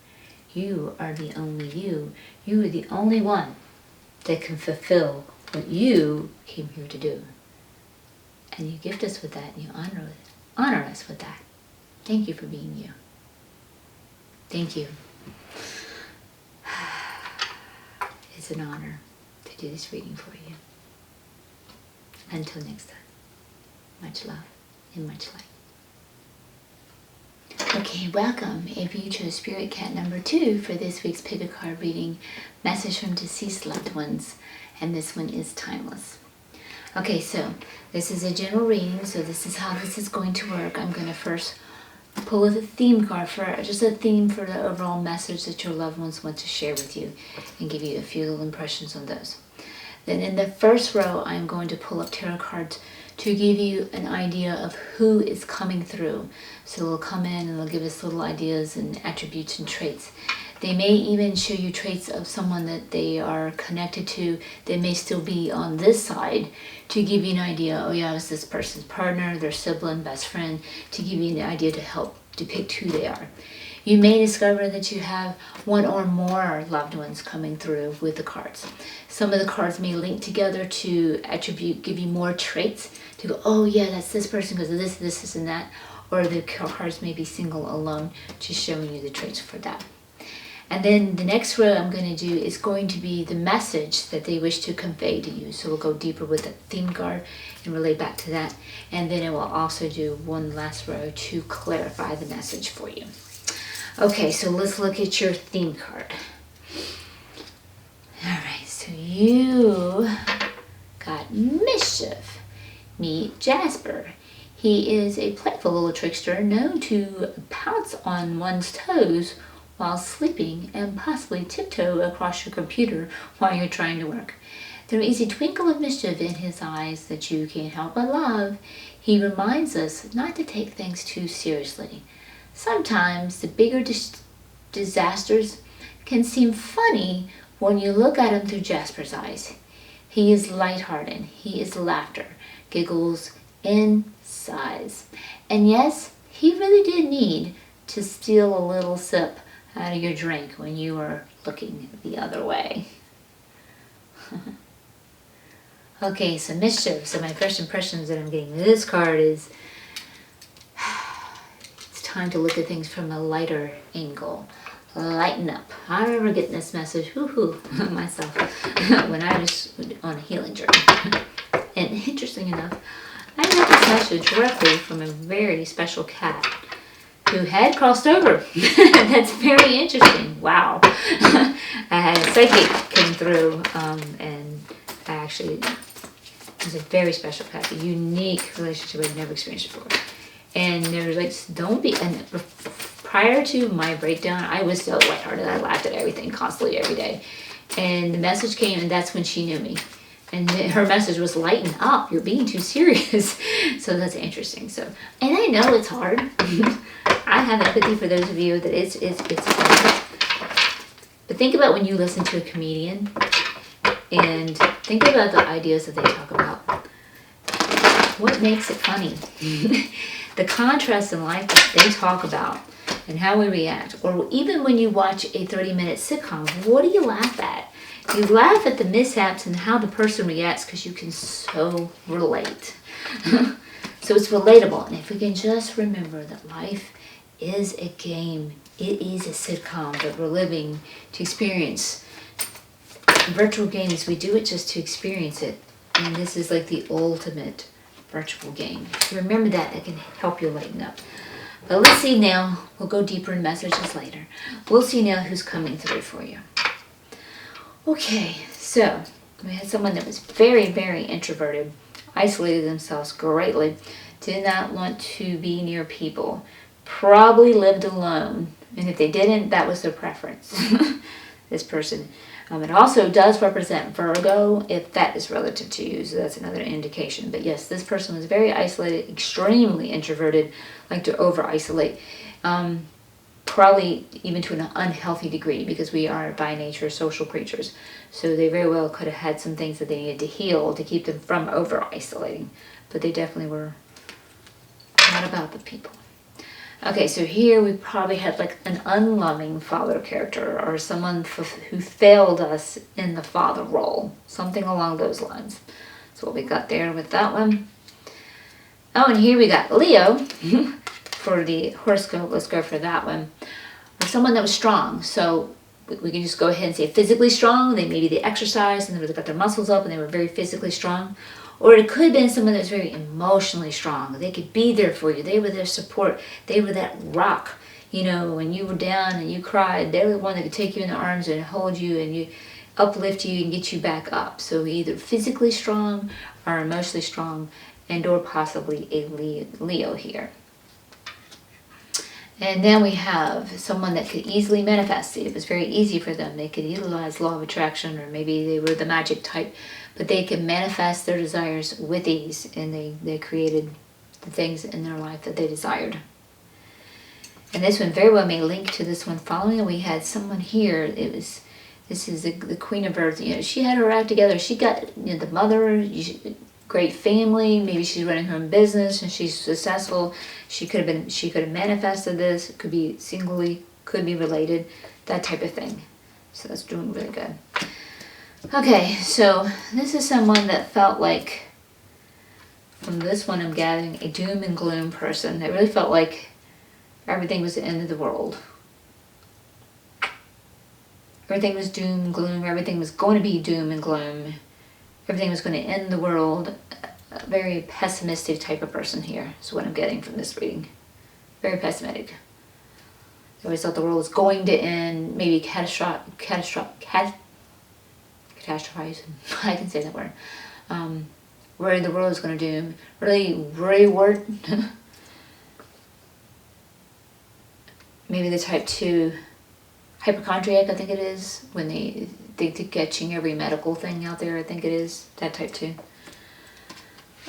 You are the only you. You are the only one that can fulfill what you came here to do. And you gift us with that and you honor us with that. Thank you for being you. Thank you. It's an honor to do this reading for you. Until next time, much love and much light. Okay, welcome. If you chose Spirit Cat number 2 for this week's pick a card reading, message from deceased loved ones, and this one is timeless. Okay, so this is a general reading, so this is how this is going to work. I'm going to first pull a theme card for just a theme for the overall message that your loved ones want to share with you and give you a few little impressions on those. Then in the first row, I'm going to pull up tarot cards to give you an idea of who is coming through. So they'll come in and they'll give us little ideas and attributes and traits. They may even show you traits of someone that they are connected to. They may still be on this side to give you an idea, oh yeah, it's this person's partner, their sibling, best friend, to give you an idea to help depict who they are. You may discover that you have one or more loved ones coming through with the cards. Some of the cards may link together to attribute, give you more traits to go, oh yeah, that's this person because of this, and that. Or the cards may be single alone, just showing you the traits for that. And then the next row I'm going to do is going to be the message that they wish to convey to you. So we'll go deeper with the theme card and relate back to that. And then I will also do one last row to clarify the message for you. Okay, so let's look at your theme card. Alright, so you got mischief. Meet Jasper. He is a playful little trickster known to pounce on one's toes while sleeping and possibly tiptoe across your computer while you're trying to work. There is a twinkle of mischief in his eyes that you can't help but love. He reminds us not to take things too seriously. Sometimes the bigger disasters can seem funny when you look at him through Jasper's eyes. He is lighthearted. He is laughter, giggles, and sighs. And yes, he really did need to steal a little sip out of your drink when you were looking the other way. Okay, so mischief. So my first impressions that I'm getting with this card is it's time to look at things from a lighter angle. Lighten up. I remember getting this message, myself, when I was on a healing journey. And interesting enough, I got this message directly from a very special cat who had crossed over. That's very interesting. Wow. I had a psychic come through, and I actually, it was a very special cat, a unique relationship I'd never experienced before. And they were like, don't be, and prior to my breakdown, I was so lighthearted. I laughed at everything constantly every day. And the message came, and that's when she knew me. And her message was, lighten up, you're being too serious. So that's interesting. So, and I know it's hard. I have empathy for those of you that it's hard. But think about when you listen to a comedian and think about the ideas that they talk about. What makes it funny? The contrast in life that they talk about and how we react. Or even when you watch a 30-minute sitcom, what do you laugh at? You laugh at the mishaps and how the person reacts because you can so relate. So it's relatable. And if we can just remember that life is a game, it is a sitcom that we're living to experience. Virtual games, we do it just to experience it. And this is like the ultimate virtual game. Remember that, it can help you lighten up. But let's see now, we'll go deeper in messages later. We'll see now who's coming through for you. Okay, so we had someone that was very, very introverted, isolated themselves greatly, did not want to be near people, probably lived alone. And if they didn't, that was their preference, this person. It also does represent Virgo, if that is relative to you, so that's another indication. But yes, this person was very isolated, extremely introverted, like to over-isolate. Probably even to an unhealthy degree, because we are by nature social creatures. So they very well could have had some things that they needed to heal to keep them from over-isolating. But they definitely were not about the people. Okay, so here we probably had like an unloving father character, or someone who failed us in the father role. Something along those lines. That's what we got there with that one. Oh, and here we got Leo. For the horoscope, let's go for that one. Or someone that was strong. So we can just go ahead and say physically strong. Maybe they exercised and they got their muscles up and they were very physically strong. Or it could have been someone that was very emotionally strong. They could be there for you. They were their support. They were that rock. You know, when you were down and you cried, they were the one that could take you in the arms and hold you and you uplift you and get you back up. So either physically strong or emotionally strong, and or possibly a Leo here. And then we have someone that could easily manifest. It was very easy for them. They could utilize law of attraction, or maybe they were the magic type, but they could manifest their desires with ease, and they created the things in their life that they desired. And this one very well may link to this one following. We had someone here. This is the Queen of Earth. You know, she had her act together. She got, you know, the mother. Great family, maybe she's running her own business and she's successful. She could have manifested this, it could be singly, could be related, that type of thing. So that's doing really good. Okay, so this is someone that felt like, from this one I'm gathering, a doom and gloom person. They really felt like everything was the end of the world. Everything was doom and gloom, everything was going to be doom and gloom. Everything was going to end the world. A very pessimistic type of person here is what I'm getting from this reading. Very pessimistic. They always thought the world was going to end, maybe catastrophizing. I can say that word. Where the world is going to doom. Really worried. Maybe the type 2 hypochondriac, I think it is, when they think to catching every medical thing out there, I think it is, that type 2.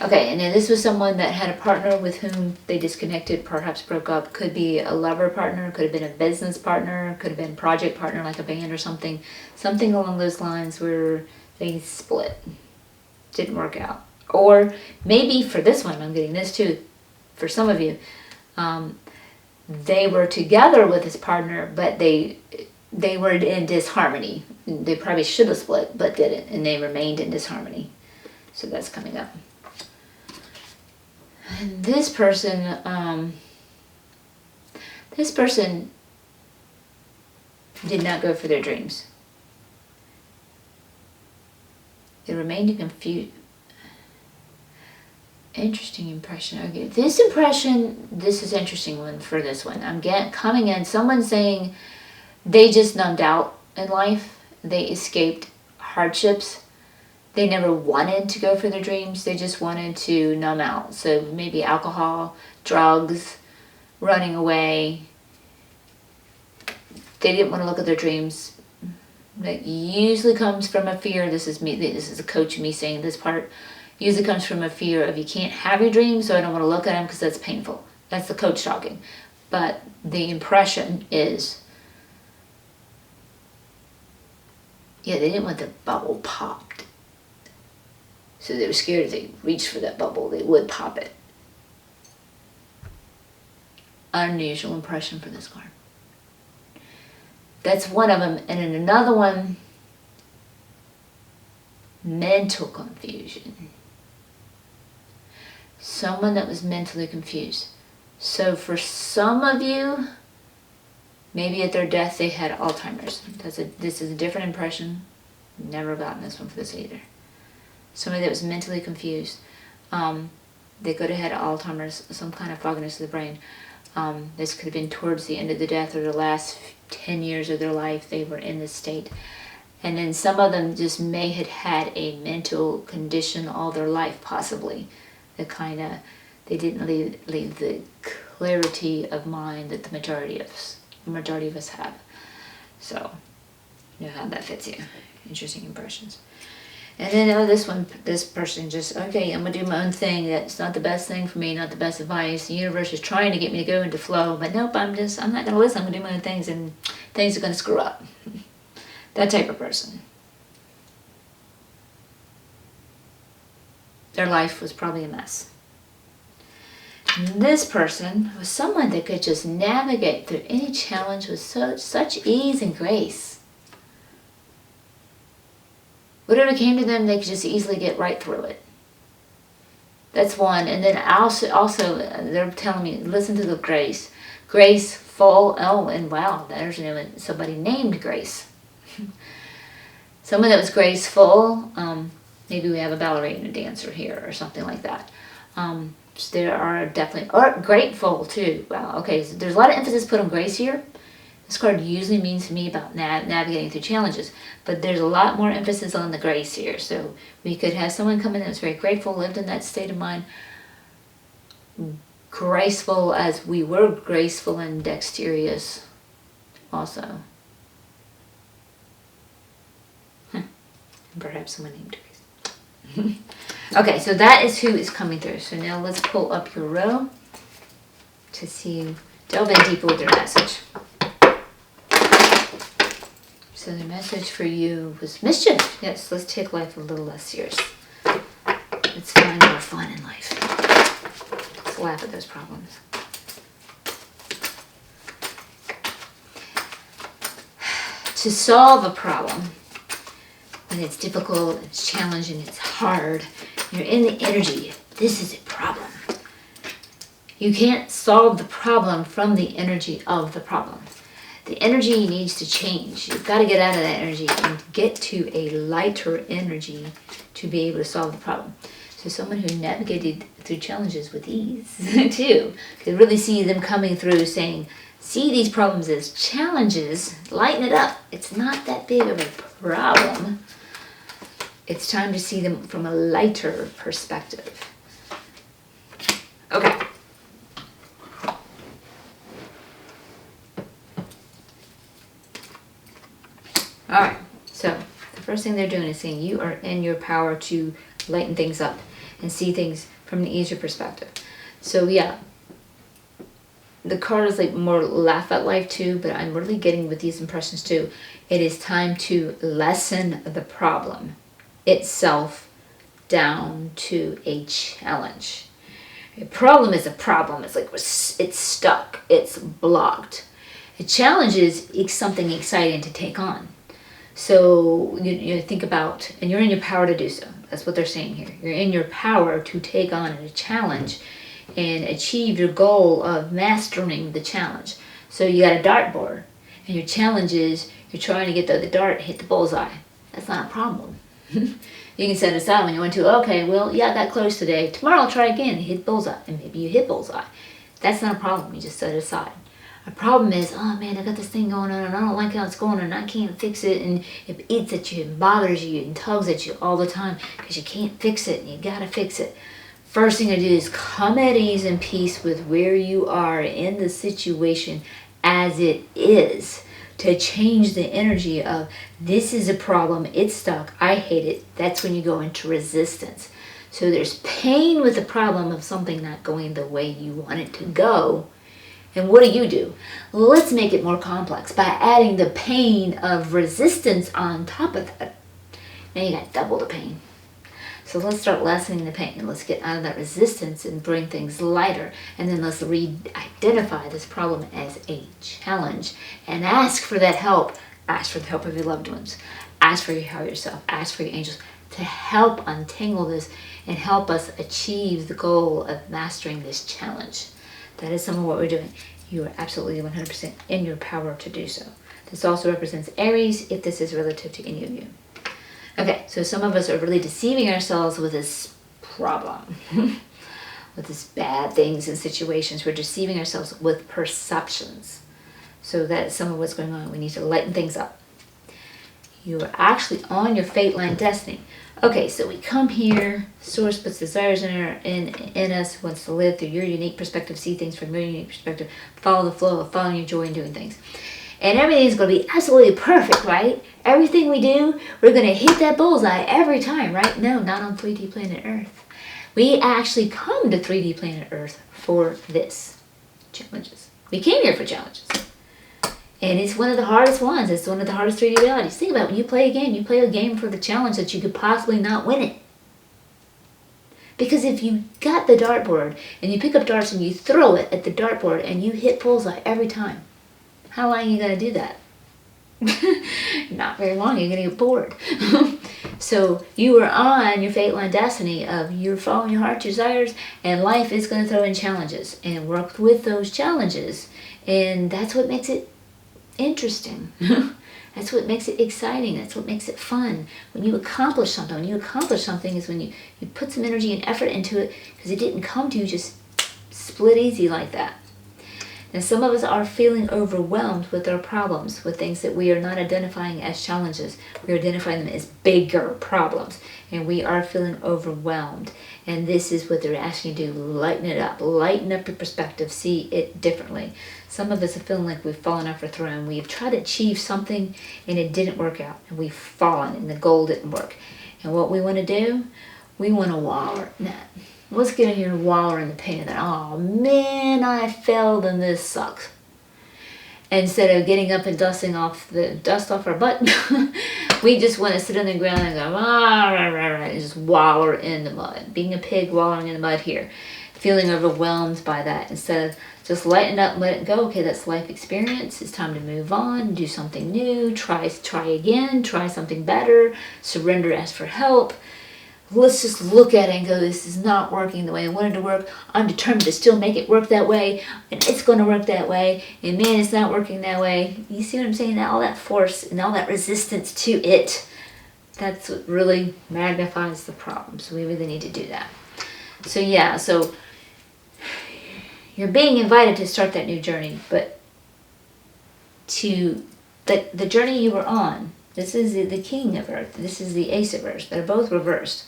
Okay, and then this was someone that had a partner with whom they disconnected, perhaps broke up. Could be a lover partner, could have been a business partner, could have been a project partner like a band or something. Something along those lines where they split. Didn't work out. Or maybe for this one, I'm getting this too, for some of you, they were together with his partner, but they were in disharmony. They probably should have split, but didn't, and they remained in disharmony. So that's coming up. And this person did not go for their dreams. They remained confused. Interesting impression. Okay, this is interesting one for this one. I'm coming in, someone saying they just numbed out in life. They escaped hardships. They never wanted to go for their dreams. They just wanted to numb out. So maybe alcohol, drugs, running away. They didn't want to look at their dreams. That usually comes from a fear. This is me. This is a coach me saying this part. Usually comes from a fear of you can't have your dreams, so I don't want to look at them because that's painful. That's the coach talking. But the impression is, yeah, they didn't want the bubble popped. So they were scared if they reached for that bubble, they would pop it. Unusual impression for this card. That's one of them. And then another one, mental confusion. Someone that was mentally confused. So for some of you, maybe at their death they had Alzheimer's. This is a different impression. Never gotten this one for this either. Somebody that was mentally confused. They could have had Alzheimer's, some kind of fogginess of the brain. This could have been towards the end of the death or the last 10 years of their life they were in this state. And then some of them just may have had a mental condition all their life, possibly. They didn't leave the clarity of mind that the majority of us have. So, you know how that fits you. Interesting impressions. And then this person just, okay, I'm going to do my own thing. That's not the best thing for me, not the best advice. The universe is trying to get me to go into flow, but nope, I'm not going to listen. I'm going to do my own things, and things are going to screw up. That type of person. Their life was probably a mess. And this person was someone that could just navigate through any challenge with such ease and grace. Whatever came to them, they could just easily get right through it. That's one. And then also they're telling me, listen to the grace. Graceful. Oh, and wow, there's somebody named Grace. Someone that was graceful. Maybe we have a ballerina dancer here or something like that. There are definitely, or grateful too. Wow, okay, so there's a lot of emphasis put on grace here. This card usually means to me about navigating through challenges, but there's a lot more emphasis on the grace here. So we could have someone come in that was very grateful, lived in that state of mind, graceful as we were graceful and dexterous also. And perhaps someone named Grace. Okay, so that is who is coming through. So now let's pull up your row to see, delve in deeper with their message. So the message for you was mischief. Yes, let's take life a little less serious. Let's find more fun in life. Let's laugh at those problems. To solve a problem, when it's difficult, it's challenging, it's hard, you're in the energy, this is a problem. You can't solve the problem from the energy of the problem. The energy needs to change. You've got to get out of that energy and get to a lighter energy to be able to solve the problem. So someone who navigated through challenges with ease, too, could really see them coming through saying, see these problems as challenges, lighten it up. It's not that big of a problem. It's time to see them from a lighter perspective. Okay. Alright, so the first thing they're doing is saying you are in your power to lighten things up and see things from an easier perspective. So yeah, the card is like more laugh at life too, but I'm really getting with these impressions too. It is time to lessen the problem itself down to a challenge. A problem is a problem. It's like it's stuck. It's blocked. A challenge is something exciting to take on. So you think about, and you're in your power to do so. That's what they're saying here. You're in your power to take on a challenge and achieve your goal of mastering the challenge. So you got a dartboard, and your challenge is you're trying to get the dart hit the bullseye. That's not a problem. You can set it aside when you want to. Okay, well, yeah, I got close today. Tomorrow I'll try again and hit bullseye, and maybe you hit bullseye. That's not a problem. You just set it aside. A problem is, oh man, I got this thing going on and I don't like how it's going and I can't fix it, and it eats at you and bothers you and tugs at you all the time because you can't fix it and you gotta fix it. First thing to do is come at ease and peace with where you are in the situation as it is, to change the energy of this is a problem, it's stuck, I hate it. That's when you go into resistance. So there's pain with the problem of something not going the way you want it to go. And what do? Let's make it more complex by adding the pain of resistance on top of that. Now you got double the pain. So let's start lessening the pain. Let's get out of that resistance and bring things lighter. And then let's re-identify this problem as a challenge and ask for that help. Ask for the help of your loved ones. Ask for your higher self. Ask for your angels to help untangle this and help us achieve the goal of mastering this challenge. That is some of what we're doing. You are absolutely 100% in your power to do so. This also represents Aries, if this is relative to any of you. Okay, so some of us are really deceiving ourselves with this problem, with these bad things and situations. We're deceiving ourselves with perceptions. So that is some of what's going on. We need to lighten things up. You are actually on your fate line destiny. Okay, so we come here, Source puts desires in us, wants to live through your unique perspective, see things from your unique perspective, follow the flow, following your joy and doing things. And everything's going to be absolutely perfect, right? Everything we do, we're going to hit that bullseye every time, right? No, not on 3D planet Earth. We actually come to 3D planet Earth for this. Challenges. We came here for challenges. And it's one of the hardest ones. It's one of the hardest 3D realities. Think about it. When you play a game, you play a game for the challenge that you could possibly not win it. Because if you got the dartboard and you pick up darts and you throw it at the dartboard and you hit bullseye every time, how long are you going to do that? Not very long. You're going to get bored. So you are on your fate line destiny of you're following your heart desires, and life is going to throw in challenges and work with those challenges. And that's what makes it interesting. That's what makes it exciting. That's what makes it fun. When you accomplish something, is when you put some energy and effort into it, because it didn't come to you just split easy like that. Now, some of us are feeling overwhelmed with our problems, with things that we are not identifying as challenges. We are identifying them as bigger problems, and we are feeling overwhelmed. And this is what they're asking you to do. Lighten it up. Lighten up your perspective. See it differently. Some of us are feeling like we've fallen off our throne. We've tried to achieve something, and it didn't work out. And we've fallen, and the goal didn't work. And what we want to do, we want to wallow in that. Let's get in here and wallow in the pain of that. Oh man, I failed and this sucks. Instead of getting up and dusting off the dust off our butt, we just want to sit on the ground and go, and just wallow in the mud. Being a pig wallowing in the mud here. Feeling overwhelmed by that. Instead of just lighten up and let it go. Okay, that's life experience. It's time to move on, do something new, try again, try something better, surrender, ask for help. Let's just look at it and go, this is not working the way I wanted to work. I'm determined to still make it work that way, and it's going to work that way, and man, it's not working that way. You see what I'm saying? All that force and all that resistance to it, that's what really magnifies the problem. So we really need to do that. So yeah, so you're being invited to start that new journey, but to the journey you were on, this is the King of Earth, this is the Ace of Earth. They're both reversed.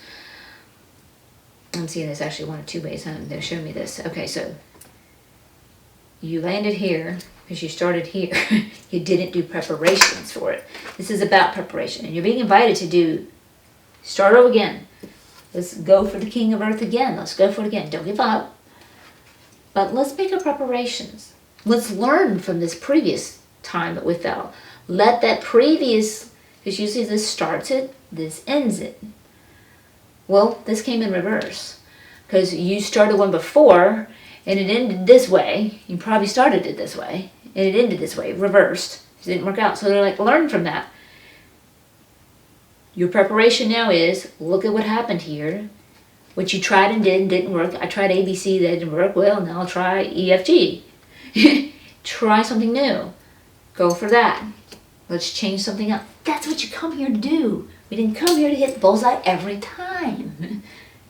I'm seeing this actually one of two ways. They'll show me this. Okay, so you landed here because you started here. You didn't do preparations for it. This is about preparation. And you're being invited to start over again. Let's go for the King of Earth again. Let's go for it again. Don't give up. But let's make our preparations. Let's learn from this previous time that we fell. Let that previous, because usually this starts it, this ends it. Well, this came in reverse. Because you started one before, and it ended this way. You probably started it this way, and it ended this way, reversed. It didn't work out. So they're like, learn from that. Your preparation now is, look at what happened here. What you tried and didn't work. I tried ABC, that didn't work. Well, now I'll try EFG. Try something new. Go for that. Let's change something up. That's what you come here to do. We didn't come here to hit the bullseye every time.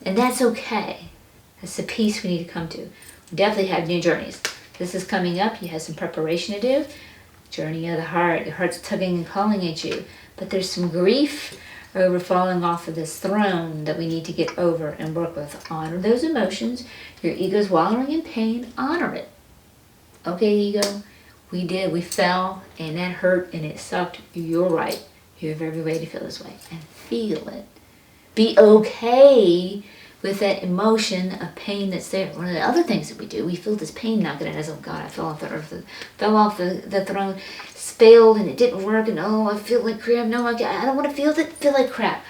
And that's okay. That's the peace we need to come to. We definitely have new journeys. This is coming up. You have some preparation to do. Journey of the heart. Your heart's tugging and calling at you. But there's some grief over falling off of this throne that we need to get over and work with. Honor those emotions. Your ego's wallowing in pain. Honor it. Okay, ego. We fell, and that hurt, and it sucked. You're right. You have every way to feel this way. And feel it. Be okay with that emotion of pain that's there. One of the other things that we do, we feel this pain knocking at us. Oh God, I fell off the earth, fell off the throne, failed, and it didn't work, and oh, I feel like crap. No, I don't want to feel like crap.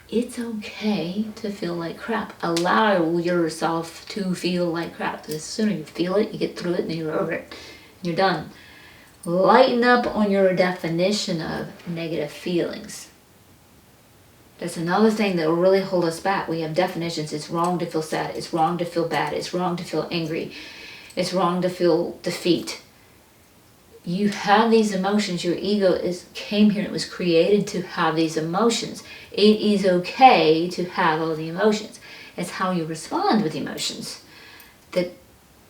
It's okay to feel like crap. Allow yourself to feel like crap. The sooner you feel it, you get through it, and then you're over it. You're done. Lighten up on your definition of negative feelings. That's another thing that will really hold us back. We have definitions. It's wrong to feel sad. It's wrong to feel bad. It's wrong to feel angry. It's wrong to feel defeat. You have these emotions. Your ego came here. It was created to have these emotions. It is okay to have all the emotions. It's how you respond with emotions that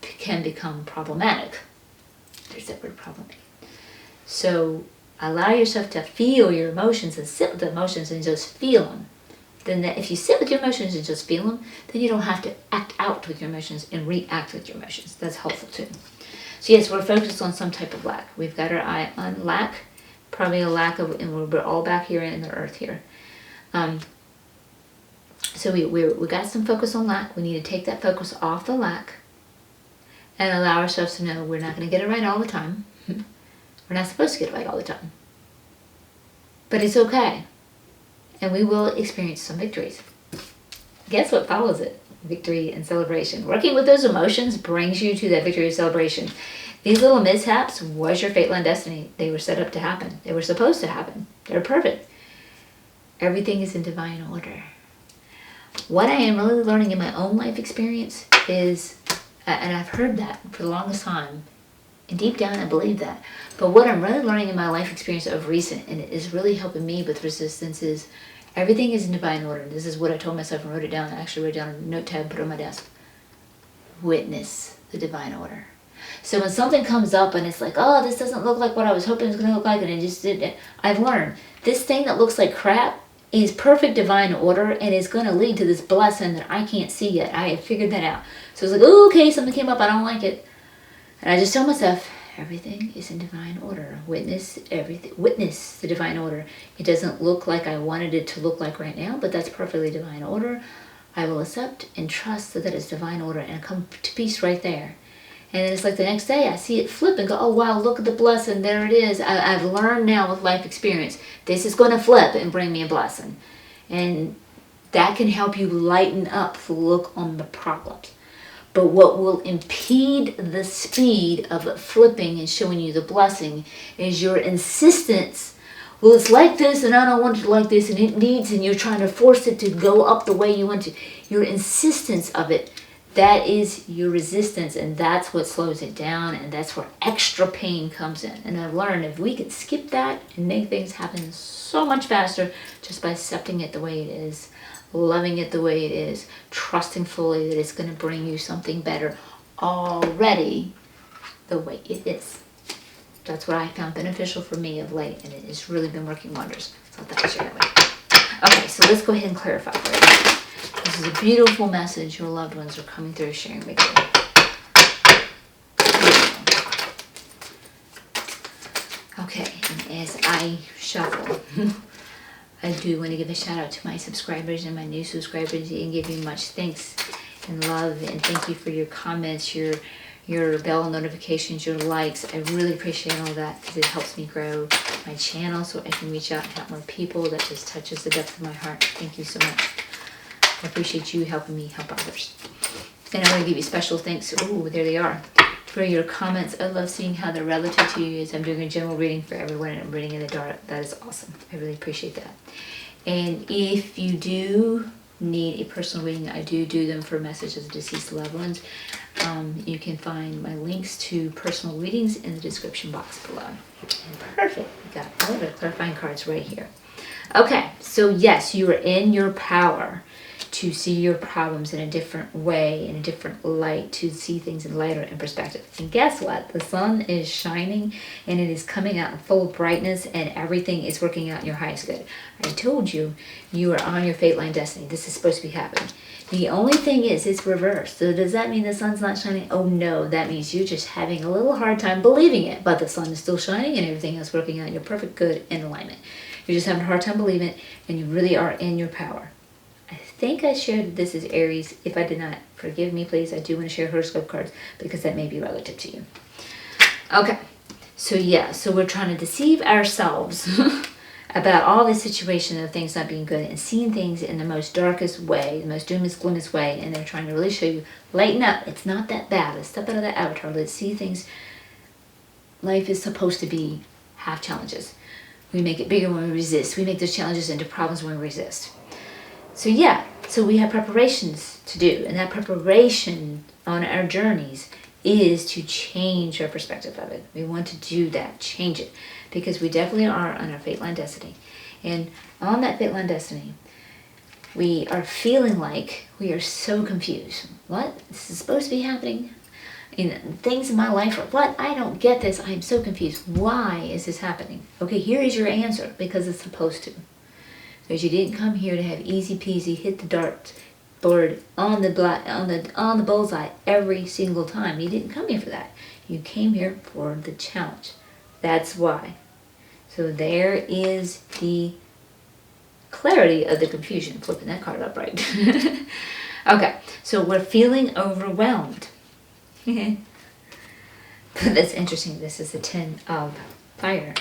can become problematic. There's that word, problematic. So allow yourself to feel your emotions and sit with the emotions and just feel them. Then if you sit with your emotions and just feel them, then you don't have to act out with your emotions and react with your emotions. That's helpful too. So yes, we're focused on some type of lack. We've got our eye on lack, probably a lack of, and we're all back here in the earth here. So we got some focus on lack. We need to take that focus off the lack and allow ourselves to know we're not going to get it right all the time. We're not supposed to get it right all the time. But it's okay. And we will experience some victories. Guess what follows it? Victory and celebration. Working with those emotions brings you to that victory and celebration. These little mishaps was your fate line destiny. They were set up to happen. They were supposed to happen. They're perfect. Everything is in divine order. What I am really learning in my own life experience is, and I've heard that for the longest time, and deep down I believe that, but what I'm really learning in my life experience of recent, and it is really helping me with resistance, is everything is in divine order. This is what I told myself and wrote it down. I actually wrote it down on a note tab, put it on my desk. Witness the divine order. So when something comes up and it's like, oh, this doesn't look like what I was hoping it was going to look like, and it just didn't, I've learned this thing that looks like crap is perfect divine order and is going to lead to this blessing that I can't see yet. I have figured that out. So it's like, oh, okay, something came up, I don't like it. And I just tell myself, everything is in divine order. Witness everything. Witness the divine order. It doesn't look like I wanted it to look like right now, but that's perfectly divine order. I will accept and trust that it's divine order and come to peace right there. And then it's like the next day I see it flip and go, oh wow, look at the blessing, there it is. I've learned now with life experience, this is going to flip and bring me a blessing. And that can help you lighten up the look on the problems. But what will impede the speed of it flipping and showing you the blessing is your insistence. Well, it's like this and I don't want it like this and it needs, and you're trying to force it to go up the way you want to. Your insistence of it, that is your resistance, and that's what slows it down, and that's where extra pain comes in. And I've learned if we could skip that and make things happen so much faster just by accepting it the way it is, loving it the way it is, trusting fully that it's going to bring you something better already the way it is. That's what I found beneficial for me of late, and it has really been working wonders. So I thought I'd share that with you. Okay, so let's go ahead and clarify for you. This is a beautiful message your loved ones are coming through sharing with you. Okay, and as I shuffle, I do want to give a shout out to my subscribers and my new subscribers and give you much thanks and love, and thank you for your comments, your bell notifications, your likes. I really appreciate all that because it helps me grow my channel so I can reach out and help more people. That just touches the depth of my heart. Thank you so much. I appreciate you helping me help others. And I want to give you special thanks. Oh, there they are. For your comments. I love seeing how they're relative to you as I'm doing a general reading for everyone and I'm reading in the dark. That is awesome. I really appreciate that. And if you do need a personal reading, I do them for messages of deceased loved ones. You can find my links to personal readings in the description box below. And perfect. We got all the clarifying cards right here. Okay, so yes, you are in your power to see your problems in a different way, in a different light, to see things in lighter and perspective. And guess what? The sun is shining and it is coming out in full brightness and everything is working out in your highest good. I told you, you are on your fate line destiny. This is supposed to be happening. The only thing is it's reversed. So does that mean the sun's not shining? Oh no, that means you're just having a little hard time believing it, but the sun is still shining and everything is working out in your perfect good in alignment. You're just having a hard time believing it and you really are in your power. I think I shared that this is Aries. If I did not, forgive me please. I do want to share horoscope cards because that may be relative to you. Okay, so yeah, so we're trying to deceive ourselves about all this situation of things not being good and seeing things in the most darkest way, the most doomest, gloomest way, and they're trying to really show you, lighten up, it's not that bad. Let's step out of that avatar. Let's see things. Life is supposed to be have challenges. We make it bigger when we resist. We make those challenges into problems when we resist. So yeah, so we have preparations to do, and that preparation on our journeys is to change our perspective of it. We want to do that, change it, because we definitely are on our fate line destiny. And on that fate line destiny, we are feeling like we are so confused. What? This is supposed to be happening? Things in my life are, what? I don't get this. I'm so confused. Why is this happening? Okay, here is your answer, because it's supposed to. Because you didn't come here to have easy peasy hit the dart board on the bullseye every single time. You didn't come here for that. You came here for the challenge. That's why. So there is the clarity of the confusion. Flipping that card up right. Okay, so we're feeling overwhelmed. That's interesting. This is the 10 of fire,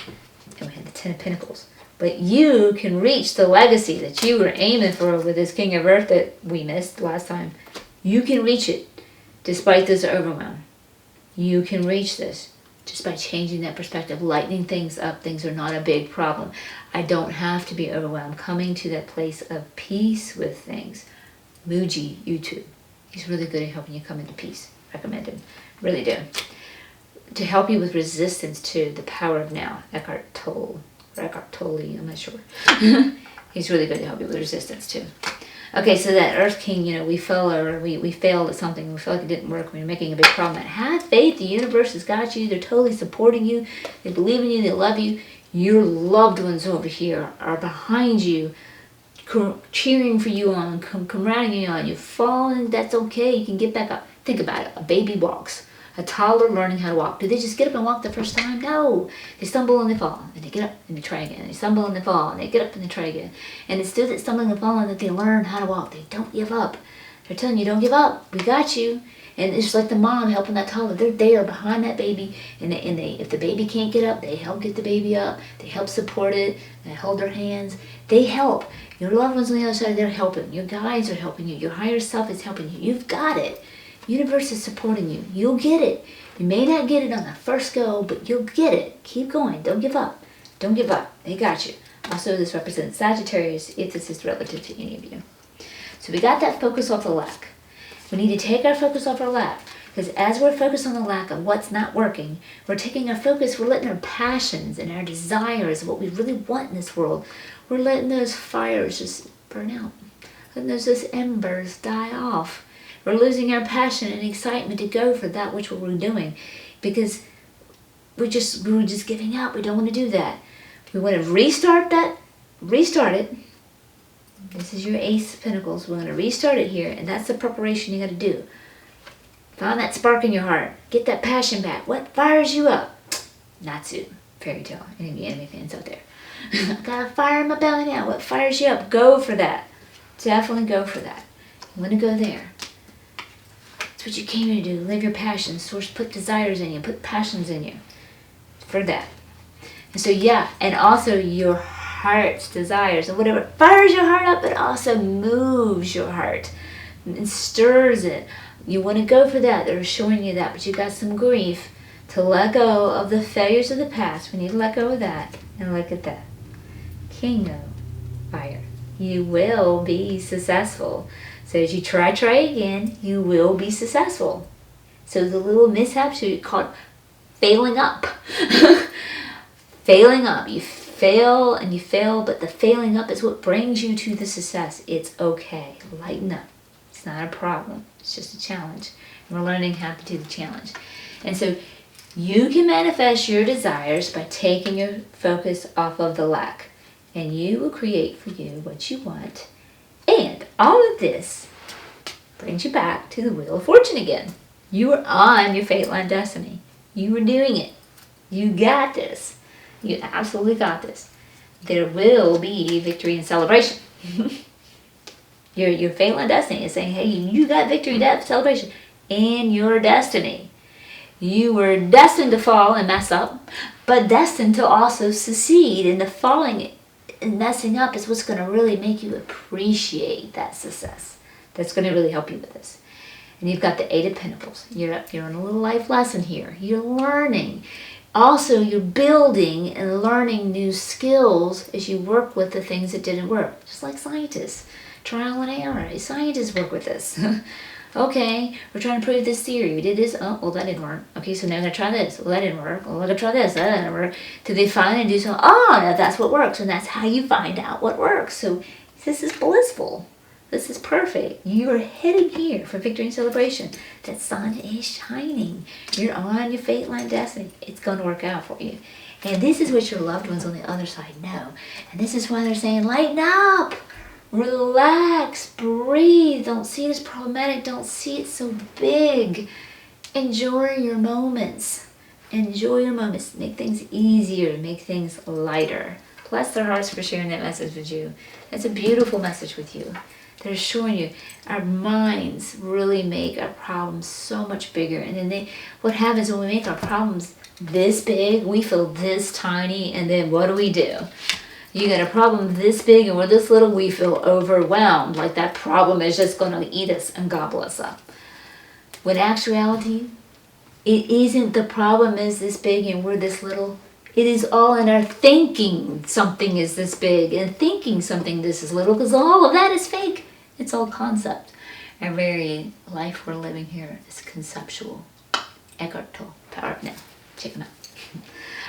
and we had the 10 of pentacles. But you can reach the legacy that you were aiming for with this King of Earth that we missed last time. You can reach it despite this overwhelm. You can reach this just by changing that perspective, lightening things up. Things are not a big problem. I don't have to be overwhelmed. Coming to that place of peace with things. Muji, YouTube. He's really good at helping you come into peace. Recommend him. Really do. To help you with resistance to the power of now. Eckhart Tolle, I'm not sure. He's really good to help you with resistance too. Okay, so that Earth King, we failed at something. We felt like it didn't work. We were making a big problem. Have faith. The universe has got you. They're totally supporting you. They believe in you. They love you. Your loved ones over here are behind you, cheering for you on, comrading you on. You've fallen, that's okay. You can get back up. Think about it. A baby walks. A toddler learning how to walk. Do they just get up and walk the first time? No. They stumble and they fall. And they get up and they try again. They stumble and they fall. And they get up and they try again. And it's through that stumbling and falling that they learn how to walk. They don't give up. They're telling you, don't give up. We got you. And it's like the mom helping that toddler. They're there behind that baby. And they if the baby can't get up, they help get the baby up. They help support it. They hold their hands. They help. Your loved ones on the other side, they're helping. Your guides are helping you. Your higher self is helping you. You've got it. Universe is supporting you. You'll get it. You may not get it on the first go, but you'll get it. Keep going. Don't give up. Don't give up. They got you. Also, this represents Sagittarius if this is relative to any of you. So we got that focus off the lack. We need to take our focus off our lack. Because as we're focused on the lack of what's not working, we're taking our focus, we're letting our passions and our desires, what we really want in this world, we're letting those fires just burn out. Letting those embers die off. We're losing our passion and excitement to go for that which we're doing because we're just giving up. We don't want to do that. We want to restart it. This is your Ace of Pentacles. We're going to restart it here, and that's the preparation you got to do. Find that spark in your heart. Get that passion back. What fires you up? Natsu, fairy tale. Any of you anime fans out there? Got a fire in my belly now. What fires you up? Go for that. Definitely go for that. You want to go there. That's what you came here to do. Live your passions. Source, put desires in you. Put passions in you. For that. And so, yeah. And also your heart's desires. And whatever fires your heart up, it also moves your heart. And stirs it. You want to go for that. They're showing you that. But you got some grief to let go of the failures of the past. We need to let go of that. And look at that. King of Fire. You will be successful. So as you try again, you will be successful. So the little mishaps are called failing up. Failing up. You fail and you fail, but the failing up is what brings you to the success. It's okay. Lighten up. It's not a problem. It's just a challenge. And we're learning how to do the challenge. And so you can manifest your desires by taking your focus off of the lack. And you will create for you what you want. And all of this brings you back to the Wheel of Fortune again. You are on your fate line destiny. You are doing it. You got this. You absolutely got this. There will be victory and celebration. Your fate line destiny is saying, hey, you got victory, death, celebration in your destiny. You were destined to fall and mess up, but destined to also succeed. And the falling and messing up is what's going to really make you appreciate that success. That's going to really help you with this. And you've got the Eight of Pentacles. You're on a little life lesson here. You're learning. Also, you're building and learning new skills as you work with the things that didn't work. Just like scientists. Trial and error. Scientists work with this. Okay, we're trying to prove this theory. We did this. Oh, well, that didn't work. Okay, so now I'm going to try this. Well, that didn't work. Well, I'm going to try this. That didn't work. Till they finally do something. Oh, now that's what works. And that's how you find out what works. So this is blissful. This is perfect. You are heading here for victory and celebration. That sun is shining. You're on your fate line destiny. It's going to work out for you. And this is what your loved ones on the other side know. And this is why they're saying, lighten up. Relax. Breathe. Don't see it as problematic. Don't see it so big. Enjoy your moments. Enjoy your moments. Make things easier. Make things lighter. Bless their hearts for sharing that message with you. That's a beautiful message with you. They're showing you our minds really make our problems so much bigger. And then what happens when we make our problems this big, we feel this tiny, and then what do? You got a problem this big and we're this little, we feel overwhelmed. Like that problem is just going to eat us and gobble us up. When actuality, it isn't the problem is this big and we're this little. It is all in our thinking something is this big and thinking something this is little, because all of that is fake. It's all concept. Our very life we're living here is conceptual. Seqkat'sTarot. Now, check them out.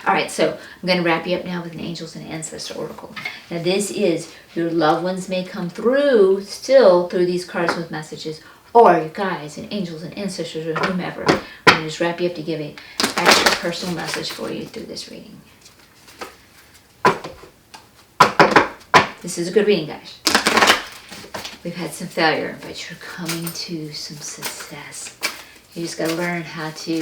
All right, so I'm going to wrap you up now with an Angels and Ancestor Oracle. Now this is, your loved ones may come through, still through these cards with messages, or your guides and angels and ancestors or whomever. I'm going to just wrap you up to give an extra personal message for you through this reading. This is a good reading, guys. We've had some failure, but you're coming to some success. You just got to learn how to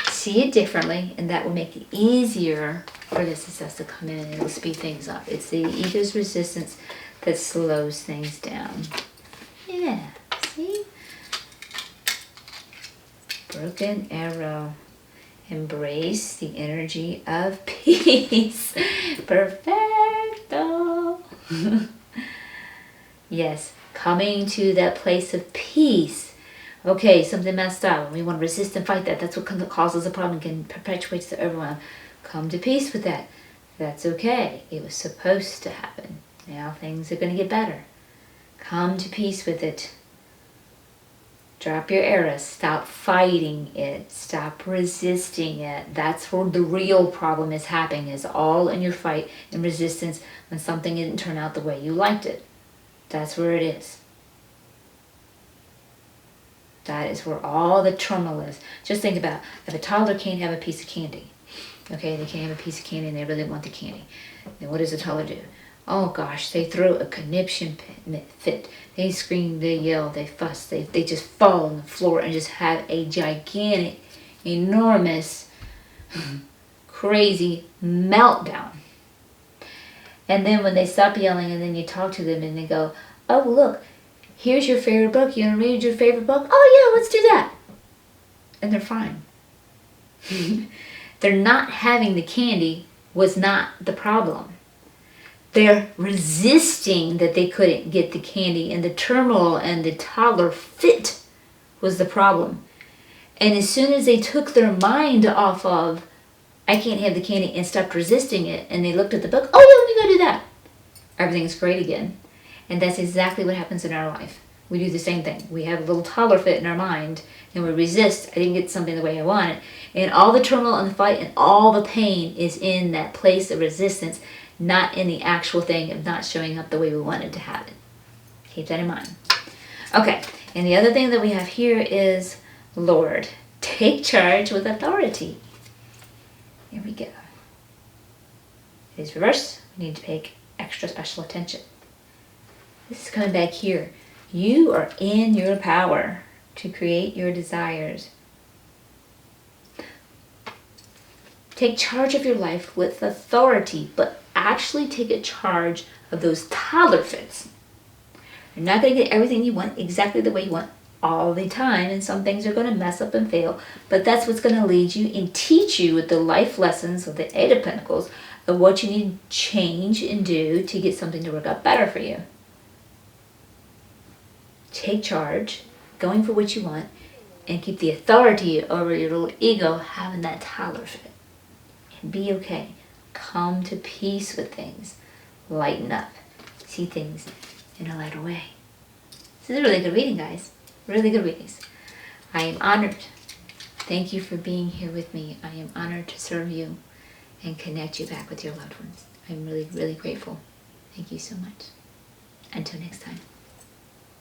see it differently, and that will make it easier for the success to come in, and it'll speed things up. It's the ego's resistance that slows things down. Yeah, see? Broken arrow. Embrace the energy of peace. Perfecto. Yes, coming to that place of peace. Okay, something messed up. We want to resist and fight that. That's what causes a problem and perpetuates the overwhelm. Come to peace with that. That's okay. It was supposed to happen. Now things are going to get better. Come to peace with it. Drop your arrows. Stop fighting it. Stop resisting it. That's where the real problem is happening, is all in your fight and resistance when something didn't turn out the way you liked it. That's where it is. That is where all the turmoil is. Just think about, if a toddler can't have a piece of candy, okay, they can't have a piece of candy and they really want the candy, then what does the toddler do? Oh gosh, they throw a conniption fit. They scream, they yell, they fuss, they just fall on the floor and just have a gigantic, enormous, crazy meltdown. And then when they stop yelling and then you talk to them and they go, oh look, here's your favorite book. You want to read your favorite book? Oh yeah, let's do that. And they're fine. They're not having the candy was not the problem. They're resisting that they couldn't get the candy, and the turmoil and the toddler fit was the problem. And as soon as they took their mind off of, I can't have the candy, and stopped resisting it, and they looked at the book, oh yeah, let me go do that. Everything's great again. And that's exactly what happens in our life. We do the same thing. We have a little toddler fit in our mind, and we resist, I didn't get something the way I want it. And all the turmoil and the fight and all the pain is in that place of resistance, not in the actual thing of not showing up the way we wanted to have it. Keep that in mind. Okay, and the other thing that we have here is Lord. Take charge with authority. Here we go. It is reversed. We need to pay extra special attention. This is coming back here. You are in your power to create your desires. Take charge of your life with authority, but actually take a charge of those toddler fits. You're not going to get everything you want exactly the way you want all the time, and some things are going to mess up and fail, but that's what's going to lead you and teach you with the life lessons of the Eight of Pentacles of what you need to change and do to get something to work out better for you. Take charge, going for what you want, and keep the authority over your little ego having that toddler fit. And be okay. Come to peace with things. Lighten up. See things in a lighter way. This is a really good reading, guys. Really good readings. I am honored. Thank you for being here with me. I am honored to serve you and connect you back with your loved ones. I'm really, really grateful. Thank you so much. Until next time.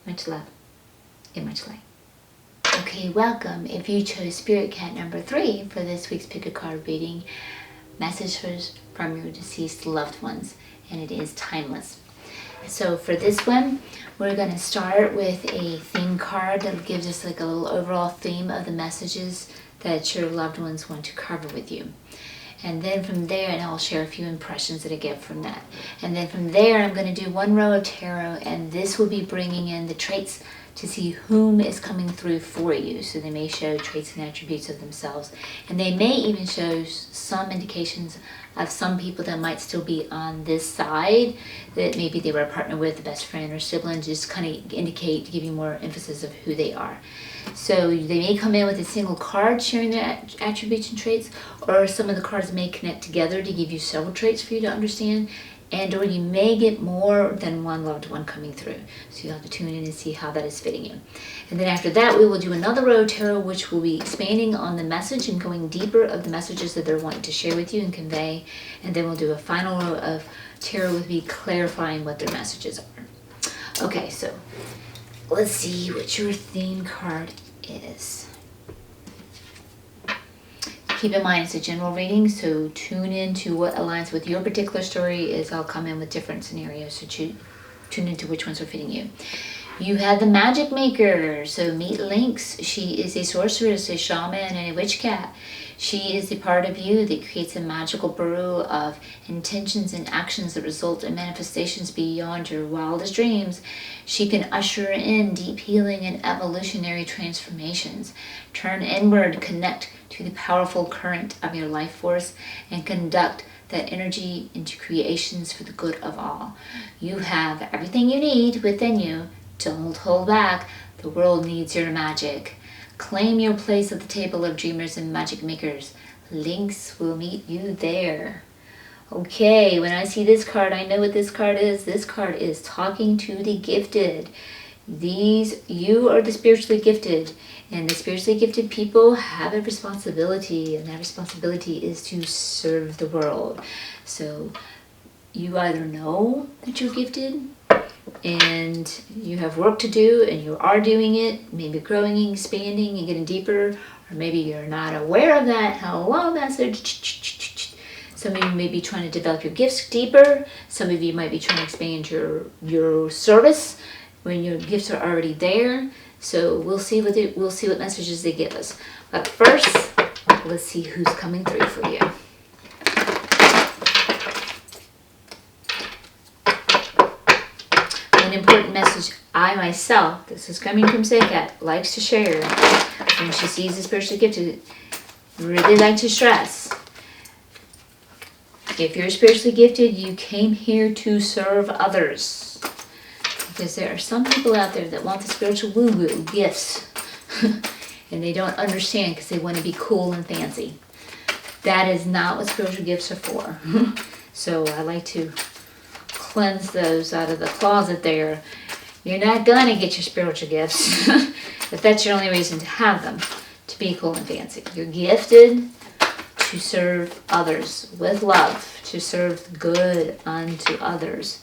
Much love and much light. Okay, welcome. If you chose Spirit Cat number 3 for this week's pick a card reading, messages from your deceased loved ones, and it is timeless. So for this one, we're going to start with a theme card that gives us like a little overall theme of the messages that your loved ones want to cover with you. And then from there, and I'll share a few impressions that I get from that. And then from there, I'm going to do one row of tarot, and this will be bringing in the traits to see whom is coming through for you. So they may show traits and attributes of themselves, and they may even show some indications of some people that might still be on this side, that maybe they were a partner with, a best friend or sibling, just kind of indicate, to give you more emphasis of who they are. So they may come in with a single card sharing their attributes and traits, or some of the cards may connect together to give you several traits for you to understand, and or you may get more than one loved one coming through. So you'll have to tune in and see how that is fitting you. And then after that, we will do another row of tarot, which will be expanding on the message and going deeper of the messages that they're wanting to share with you and convey. And then we'll do a final row of tarot with me clarifying what their messages are. Okay, so let's see what your theme card is. Keep in mind it's a general reading, so tune in to what aligns with your particular story, as I'll come in with different scenarios, so tune into which ones are fitting you. You have the Magic Maker, so meet Lynx. She is a sorceress, a shaman, and a witch cat. She is the part of you that creates a magical brew of intentions and actions that result in manifestations beyond your wildest dreams. She can usher in deep healing and evolutionary transformations. Turn inward, connect to the powerful current of your life force, and conduct that energy into creations for the good of all. You have everything you need within you. Don't hold back. The world needs your magic. Claim your place at the table of dreamers and magic makers. Lynx will meet you there. Okay, when I see this card, I know what this card is. This card is talking to the gifted. You are the spiritually gifted, and the spiritually gifted people have a responsibility, and that responsibility is to serve the world. So you either know that you're gifted and you have work to do and you are doing it, maybe growing, expanding, and getting deeper, or maybe you're not aware of that. Hello, message. Some of you may be trying to develop your gifts deeper. Some of you might be trying to expand your service when your gifts are already there. So we'll see what messages they give us. But first, let's see who's coming through for you. An important message I myself, this is coming from Seqkat'sTarot, likes to share when she sees the spiritually gifted, really like to stress. If you're spiritually gifted, you came here to serve others. Because there are some people out there that want the spiritual woo-woo gifts and they don't understand because they want to be cool and fancy. That is not what spiritual gifts are for. So I like to cleanse those out of the closet there. You're not going to get your spiritual gifts if that's your only reason to have them, to be cool and fancy. You're gifted to serve others with love, to serve good unto others.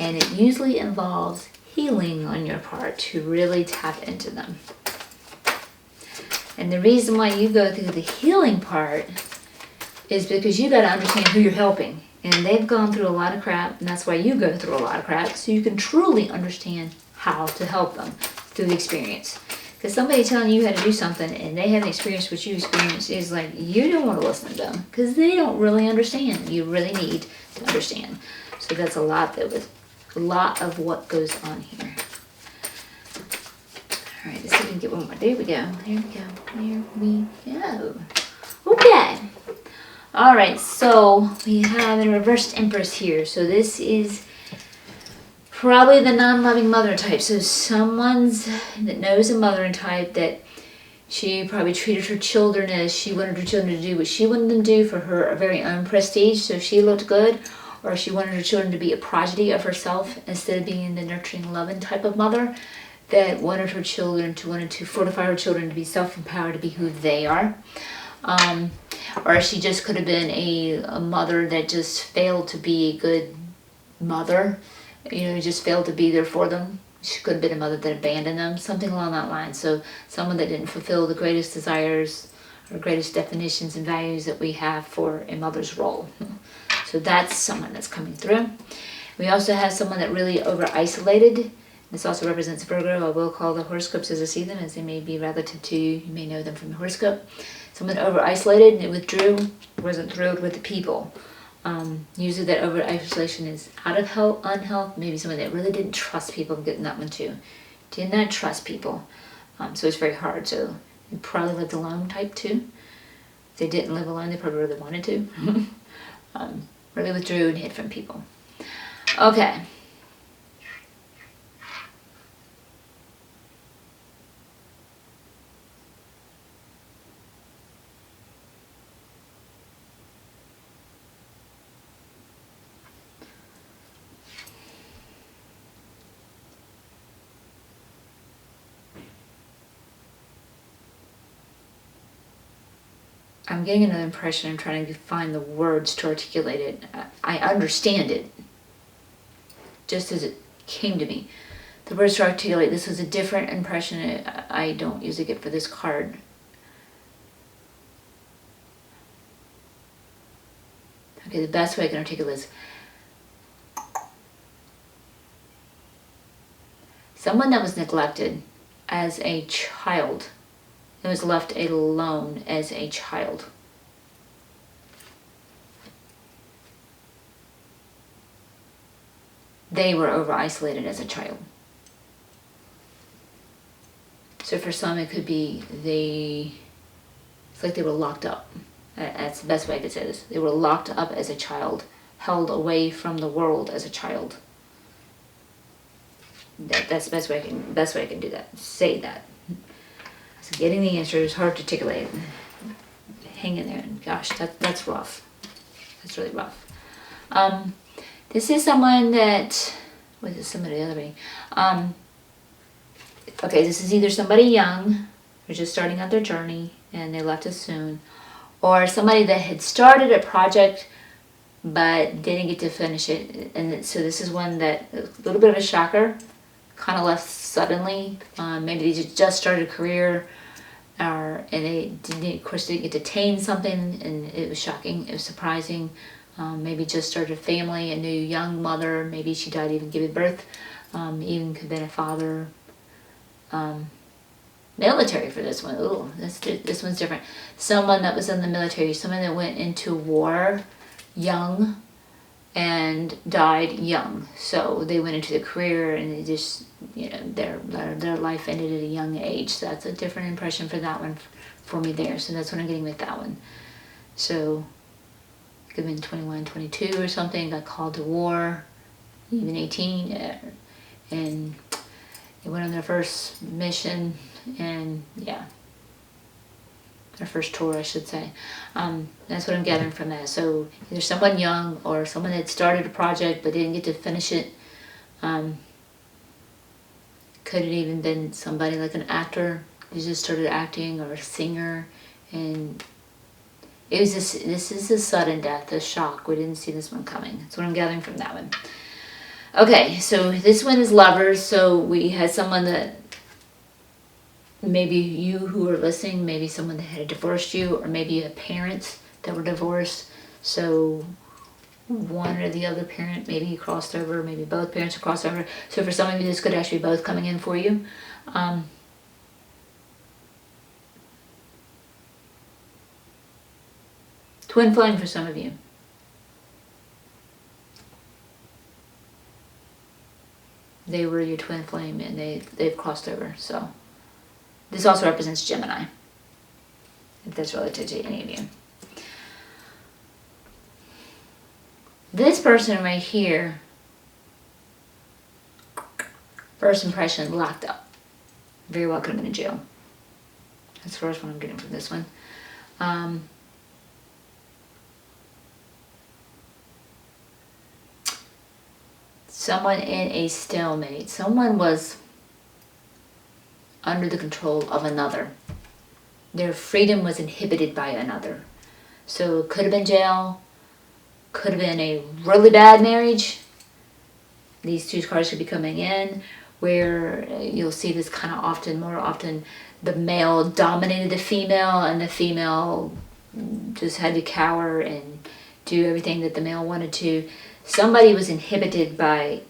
And it usually involves healing on your part to really tap into them. And the reason why you go through the healing part is because you got to understand who you're helping. And they've gone through a lot of crap, and that's why you go through a lot of crap, so you can truly understand how to help them through the experience. Because somebody telling you how to do something and they haven't experienced what you experienced is like, you don't want to listen to them because they don't really understand. You really need to understand. So that's a lot of what goes on here. All right, let's see if we can get one more. There we go. There we go. Okay. All right, so we have a reversed Empress here. So this is probably the non-loving mother type. So someone's that knows a mother type that she probably treated her children as she wanted her children to do what she wanted them to do for her very own prestige, so she looked good. Or she wanted her children to be a prodigy of herself instead of being the nurturing, loving type of mother that wanted to fortify her children to be self-empowered, to be who they are. Or she just could have been a mother that just failed to be a good mother, just failed to be there for them. She could have been a mother that abandoned them, something along that line. So someone that didn't fulfill the greatest desires or greatest definitions and values that we have for a mother's role. So that's someone that's coming through. We also have someone that really over-isolated. This also represents Virgo. I will call the horoscopes as I see them, as they may be relative to you. You may know them from the horoscope. Someone over-isolated and withdrew, wasn't thrilled with the people. Usually that over-isolation is out of health, unhealth. Maybe someone that really didn't trust people. I'm getting that one too. Did not trust people. So it's very hard. So you probably lived alone type 2. If they didn't live alone, they probably really wanted to. Really withdrew and hid from people. Okay. I'm getting another impression. I'm trying to find the words to articulate it. I understand it, just as it came to me. The words to articulate, this was a different impression I don't usually get for this card. Okay, the best way I can articulate this. Someone that was neglected as a child and was left alone as a child. They were over-isolated as a child. So for some it could be it's like they were locked up. That's the best way I could say this. They were locked up as a child, held away from the world as a child. That's the best way I can do that. Say that. So getting the answer is hard to articulate. Hang in there, and gosh, that's rough. That's really rough. This is someone that, what is somebody the other way? Okay, this is either somebody young who's just starting out their journey and they left us soon, or somebody that had started a project but didn't get to finish it. And so this is one that, a little bit of a shocker, kind of left suddenly. Maybe they just started a career, and they didn't, of course, didn't get to attain something, and it was shocking, it was surprising. Maybe just started a family, a new young mother, maybe she died even giving birth, even could have been a father. Military for this one. Ooh, this one's different. Someone that was in the military, someone that went into war young and died young. So they went into the career and they just, their life ended at a young age. So that's a different impression for that one for me there. So that's what I'm getting with that one. So it could have been 21, 22 or something, got called to war, even 18, and they went on their first mission, and yeah, their first tour, I should say. That's what I'm gathering from that. So either someone young or someone that started a project but didn't get to finish it. Could have even been somebody like an actor who just started acting, or a singer, and it was this is a sudden death, a shock. We didn't see this one coming. That's what I'm gathering from that one. Okay, so this one is lovers. So we had someone that, maybe you who are listening, maybe someone that had divorced you, or maybe you had parents that were divorced. So one or the other parent, maybe you crossed over, maybe both parents are crossed over. So for some of you, this could actually be both coming in for you. Twin flame for some of you. They were your twin flame and they've crossed over. So this also represents Gemini, if that's relative to any of you. This person right here, first impression, locked up. Very well could have been in jail. That's the first one I'm getting from this one. Someone in a stalemate. Someone was under the control of another. Their freedom was inhibited by another. So it could have been jail, could have been a really bad marriage. These two cards could be coming in, where you'll see this kind of often, more often, the male dominated the female, and the female just had to cower and do everything that the male wanted to. Somebody was inhibited by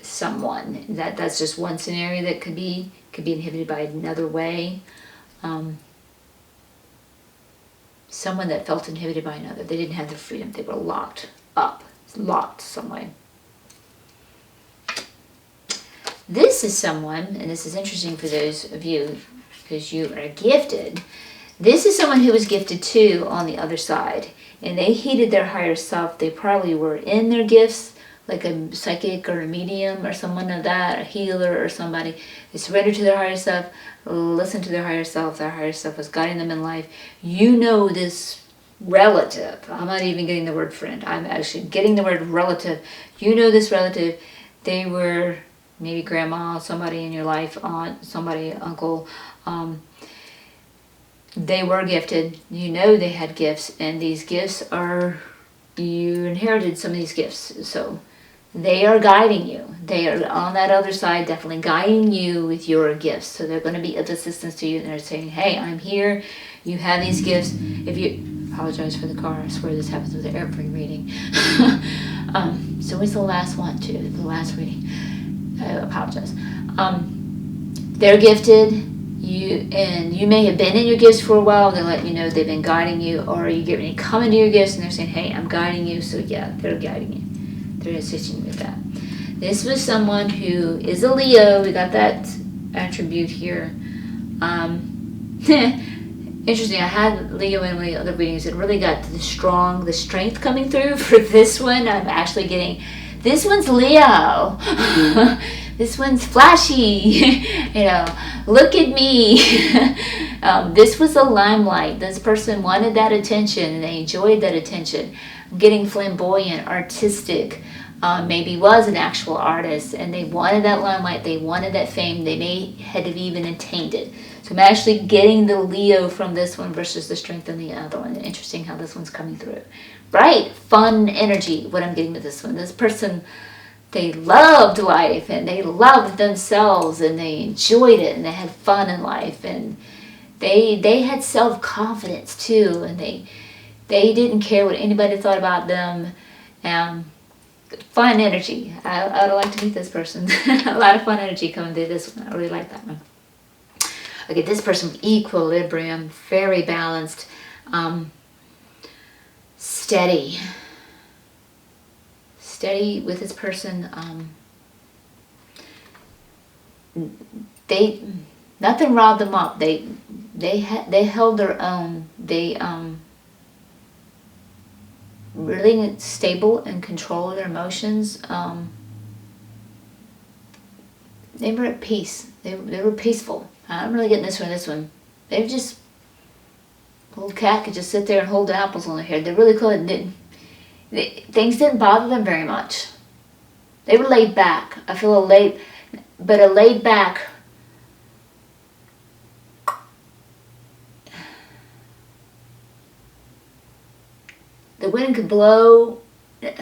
someone. That's just one scenario that could be inhibited by another way. Someone that felt inhibited by another. They didn't have the freedom. They were locked some way. This is someone, and this is interesting for those of you, because you are gifted. This is someone who was gifted too on the other side, and they heeded their higher self. They probably were in their gifts, like a psychic or a medium or someone of that, a healer or somebody. They surrendered to their higher self, listened to their higher self. Their higher self was guiding them in life. You know this relative. I'm not even getting the word friend. I'm actually getting the word relative. You know this relative. They were maybe grandma, somebody in your life, aunt, somebody, uncle. They were gifted. You know they had gifts, and these gifts are, you inherited some of these gifts. So they are guiding you. They are on that other side, definitely guiding you with your gifts. So they're going to be of assistance to you. And they're saying, hey, I'm here. You have these gifts. If you, apologize for the car. I swear this happens with the airplane reading. So it's the last one too, the last reading. I apologize. They're gifted. You may have been in your gifts for a while. They let you know they've been guiding you, or you get ready to come into your gifts and they're saying, hey, I'm guiding you. So yeah, they're guiding you. They're assisting you with that. This was someone who is a Leo. We got that attribute here. Interesting. I had Leo in one of the other readings. It really got the strength coming through. For this one, I'm actually getting, this one's Leo. This one's flashy. Look at me. This was a limelight. This person wanted that attention, and they enjoyed that attention. Getting flamboyant, artistic, maybe was an actual artist, and they wanted that limelight. They wanted that fame. They may have even attained it. So I'm actually getting the Leo from this one versus the strength in the other one. Interesting how this one's coming through. Bright, fun energy, what I'm getting with this one. This person, they loved life, and they loved themselves, and they enjoyed it, and they had fun in life, and they had self-confidence too, and they didn't care what anybody thought about them. Fun energy. I would like to meet this person. A lot of fun energy coming through this one. I really like that one. Okay, this person, equilibrium, very balanced, steady with this person. Nothing robbed them up. They held their own. They really stable and control of their emotions. They were at peace. They were peaceful. I'm really getting this one. They were just, little cat could just sit there and hold the apples on their head. They really could. Things didn't bother them very much. They were laid back. I feel a laid back. The wind could blow. They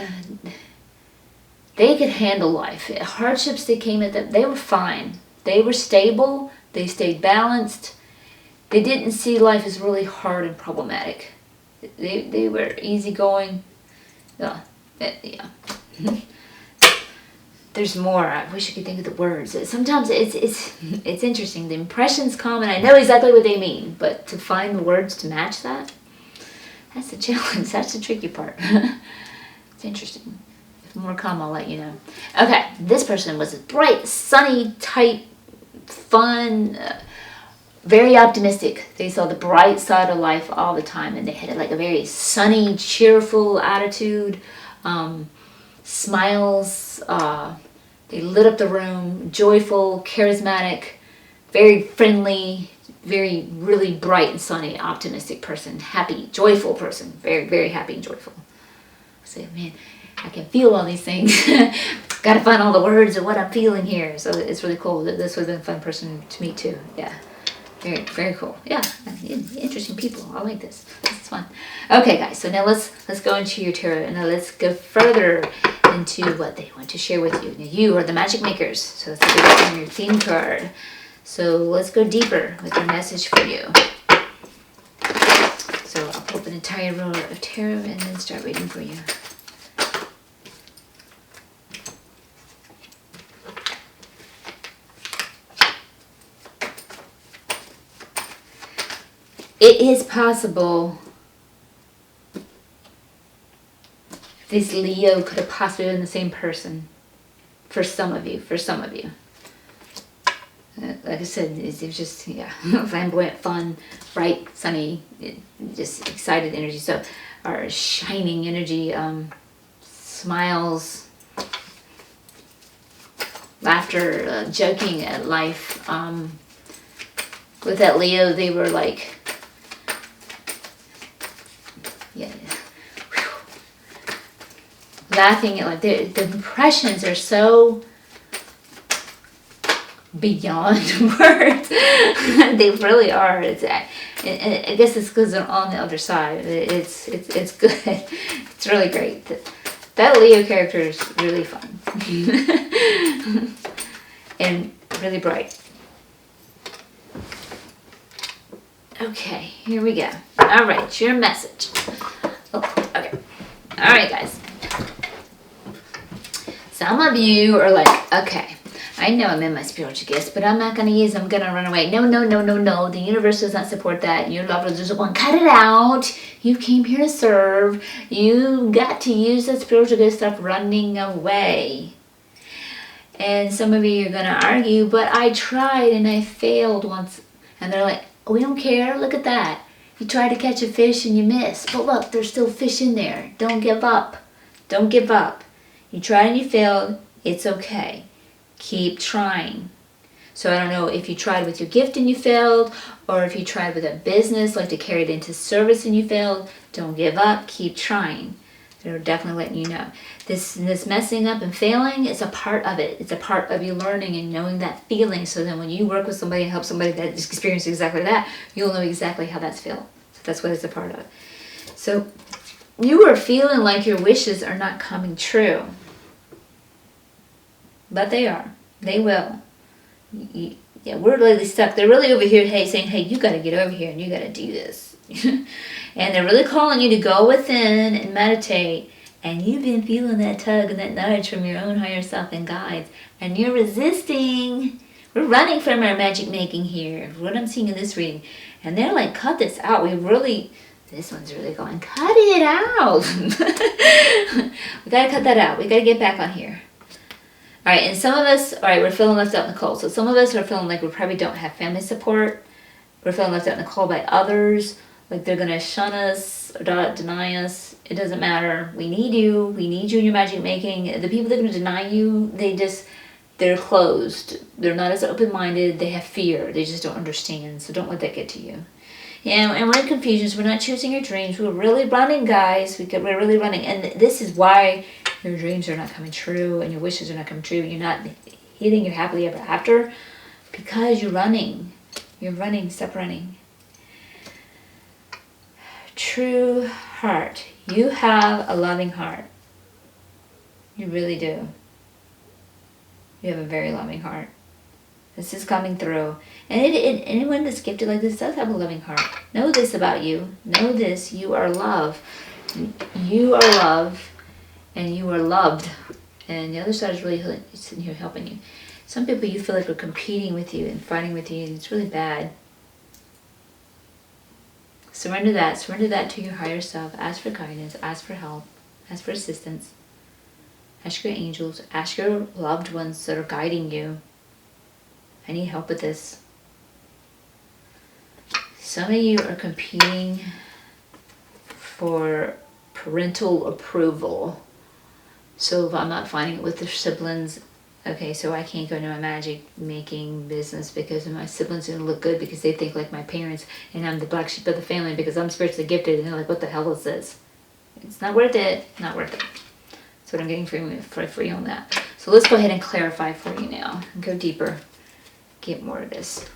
could handle life. Hardships that came at them, they were fine. They were stable. They stayed balanced. They didn't see life as really hard and problematic. They were easygoing. Yeah. There's more. I wish I could think of the words. Sometimes it's interesting. The impressions come, and I know exactly what they mean, but to find the words to match that, that's the challenge. That's the tricky part. It's interesting. If more come, I'll let you know. Okay, this person was bright, sunny, tight, fun, very optimistic. They saw the bright side of life all the time, and they had like a very sunny, cheerful attitude, smiles. They lit up the room, joyful, charismatic, very friendly, very, really bright and sunny, optimistic person, happy, joyful person, very, very happy and joyful. I say, man, I can feel all these things. Got to find all the words of what I'm feeling here. So it's really cool. This would have been a fun person to meet too. Yeah. Very, very cool. Yeah, interesting people. I like this. This is fun. Okay, guys. So now let's go into your tarot, and now let's go further into what they want to share with you. Now you are the magic makers, so let's go your theme card. So let's go deeper with their message for you. So I'll pull up an entire row of tarot and then start reading for you. It is possible this Leo could have possibly been the same person for some of you. Like I said, it was just, yeah, flamboyant, fun, bright, sunny, just excited energy. So, our shining energy, smiles, laughter, joking at life. With that Leo, they were like, yeah, laughing at like the impressions are so beyond words. They really are. I guess it's because they're on the other side. It's good. It's really great. That Leo character is really fun and really bright. Okay, here we go. All right, your message. Oh, okay. All right, guys. Some of you are like, okay, I know I'm in my spiritual gifts, but I'm not going to use them. I'm going to run away. No. The universe does not support that. Your loved ones are going, cut it out. You came here to serve. You got to use that spiritual gift stuff running away. And some of you are going to argue, but I tried and I failed once. And they're like, oh, we don't care. Look at that. You tried to catch a fish and you missed. But look, there's still fish in there. Don't give up. Don't give up. You tried and you failed. It's okay. Keep trying. So I don't know if you tried with your gift and you failed, or if you tried with a business, like to carry it into service and you failed. Don't give up. Keep trying. They're definitely letting you know. This messing up and failing is a part of it. It's a part of you learning and knowing that feeling. So then when you work with somebody and help somebody that experienced exactly that, you'll know exactly how that's feel. So that's what it's a part of. So you are feeling like your wishes are not coming true. But they are. They will. Yeah, we're really stuck. They're really over here, saying, hey, you got to get over here and you got to do this. And they're really calling you to go within and meditate. And you've been feeling that tug and that nudge from your own higher self and guides. And you're resisting. We're running from our magic making here. What I'm seeing in this reading. And they're like, cut this out. This one's really going, cut it out. We got to cut that out. We got to get back on here. All right, and some of us, all right, we're feeling left out in the cold. So some of us are feeling like we probably don't have family support. We're feeling left out in the cold by others. Like they're going to shun us or deny us. It doesn't matter. We need you. We need you in your magic making. The people that are going to deny you, they're closed. They're not as open-minded. They have fear. They just don't understand. So don't let that get to you. Yeah, and we're in confusion. So we're not choosing your dreams. We're really running, guys. We're really running. And this is why your dreams are not coming true and your wishes are not coming true. You're not hitting your happily ever after because you're running. You're running. Stop running. True heart. You have a loving heart. You really do. You have a very loving heart. This is coming through. And anyone that's gifted like this does have a loving heart. Know this about you. Know this. You are love. You are love. And you are loved. And the other side is really sitting here helping you. Some people you feel like we're competing with you and fighting with you. And it's really bad. Surrender that. Surrender that to your higher self. Ask for guidance. Ask for help. Ask for assistance. Ask your angels. Ask your loved ones that are guiding you. I need help with this. Some of you are competing for parental approval. So if I'm not finding it with the siblings, okay, so I can't go into my magic making business because my siblings are going to look good because they think like my parents and I'm the black sheep of the family because I'm spiritually gifted and they're like, what the hell is this? It's not worth it. Not worth it. That's what I'm getting for free on that. So let's go ahead and clarify for you now and go deeper. Get more of this.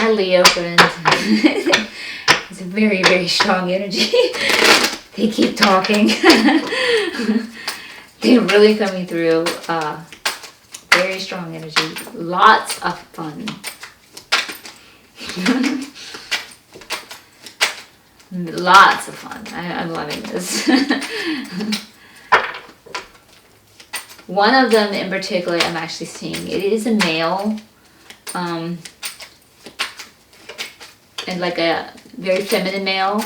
My Leo friends. It's a very, very strong energy. They keep talking. They're really coming through. Very strong energy. Lots of fun. Lots of fun. I'm loving this. One of them in particular I'm actually seeing. It is a male. And like a very feminine male.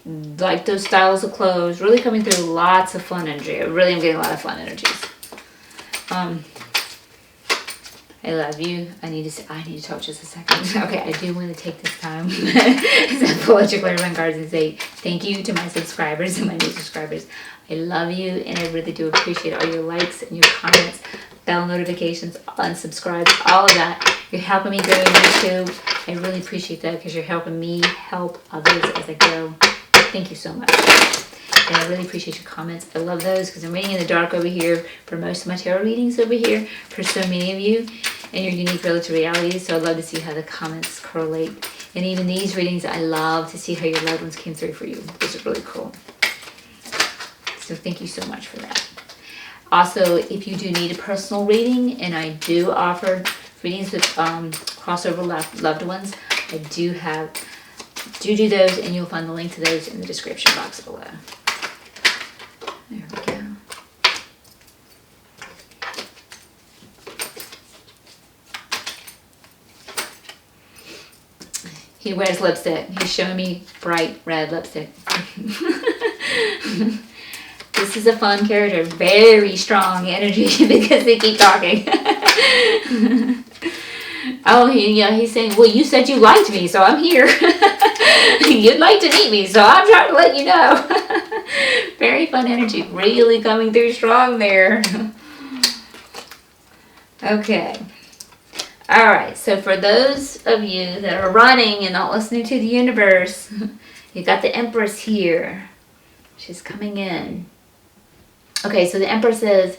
Like those styles of clothes. Really coming through lots of fun energy. I really am getting a lot of fun energies. I love you. I need to talk just a second. Okay, I do want to take this time to pull out your clairvoyant cards and say thank you to my subscribers and my new subscribers. I love you, and I really do appreciate all your likes and your comments, bell notifications, unsubscribes, all of that. You're helping me grow on YouTube. I really appreciate that because you're helping me help others as I grow. Thank you so much. And I really appreciate your comments. I love those because I'm reading in the dark over here for most of my tarot readings over here for so many of you and your unique relative realities. So I love to see how the comments correlate. And even these readings, I love to see how your loved ones came through for you. Those are really cool. So thank you so much for that. Also, if you do need a personal reading, and I do offer readings with crossover loved ones, I do do those, and you'll find the link to those in the description box below. There we go. He wears lipstick. He's showing me bright red lipstick. This is a fun character. Very strong energy because they keep talking. Oh, he's saying, well, you said you liked me, so I'm here. You'd like to meet me, so I'm trying to let you know. Very fun energy. Really coming through strong there. Okay. All right. So for those of you that are running and not listening to the universe, you got the Empress here. She's coming in. Okay. So the Empress says,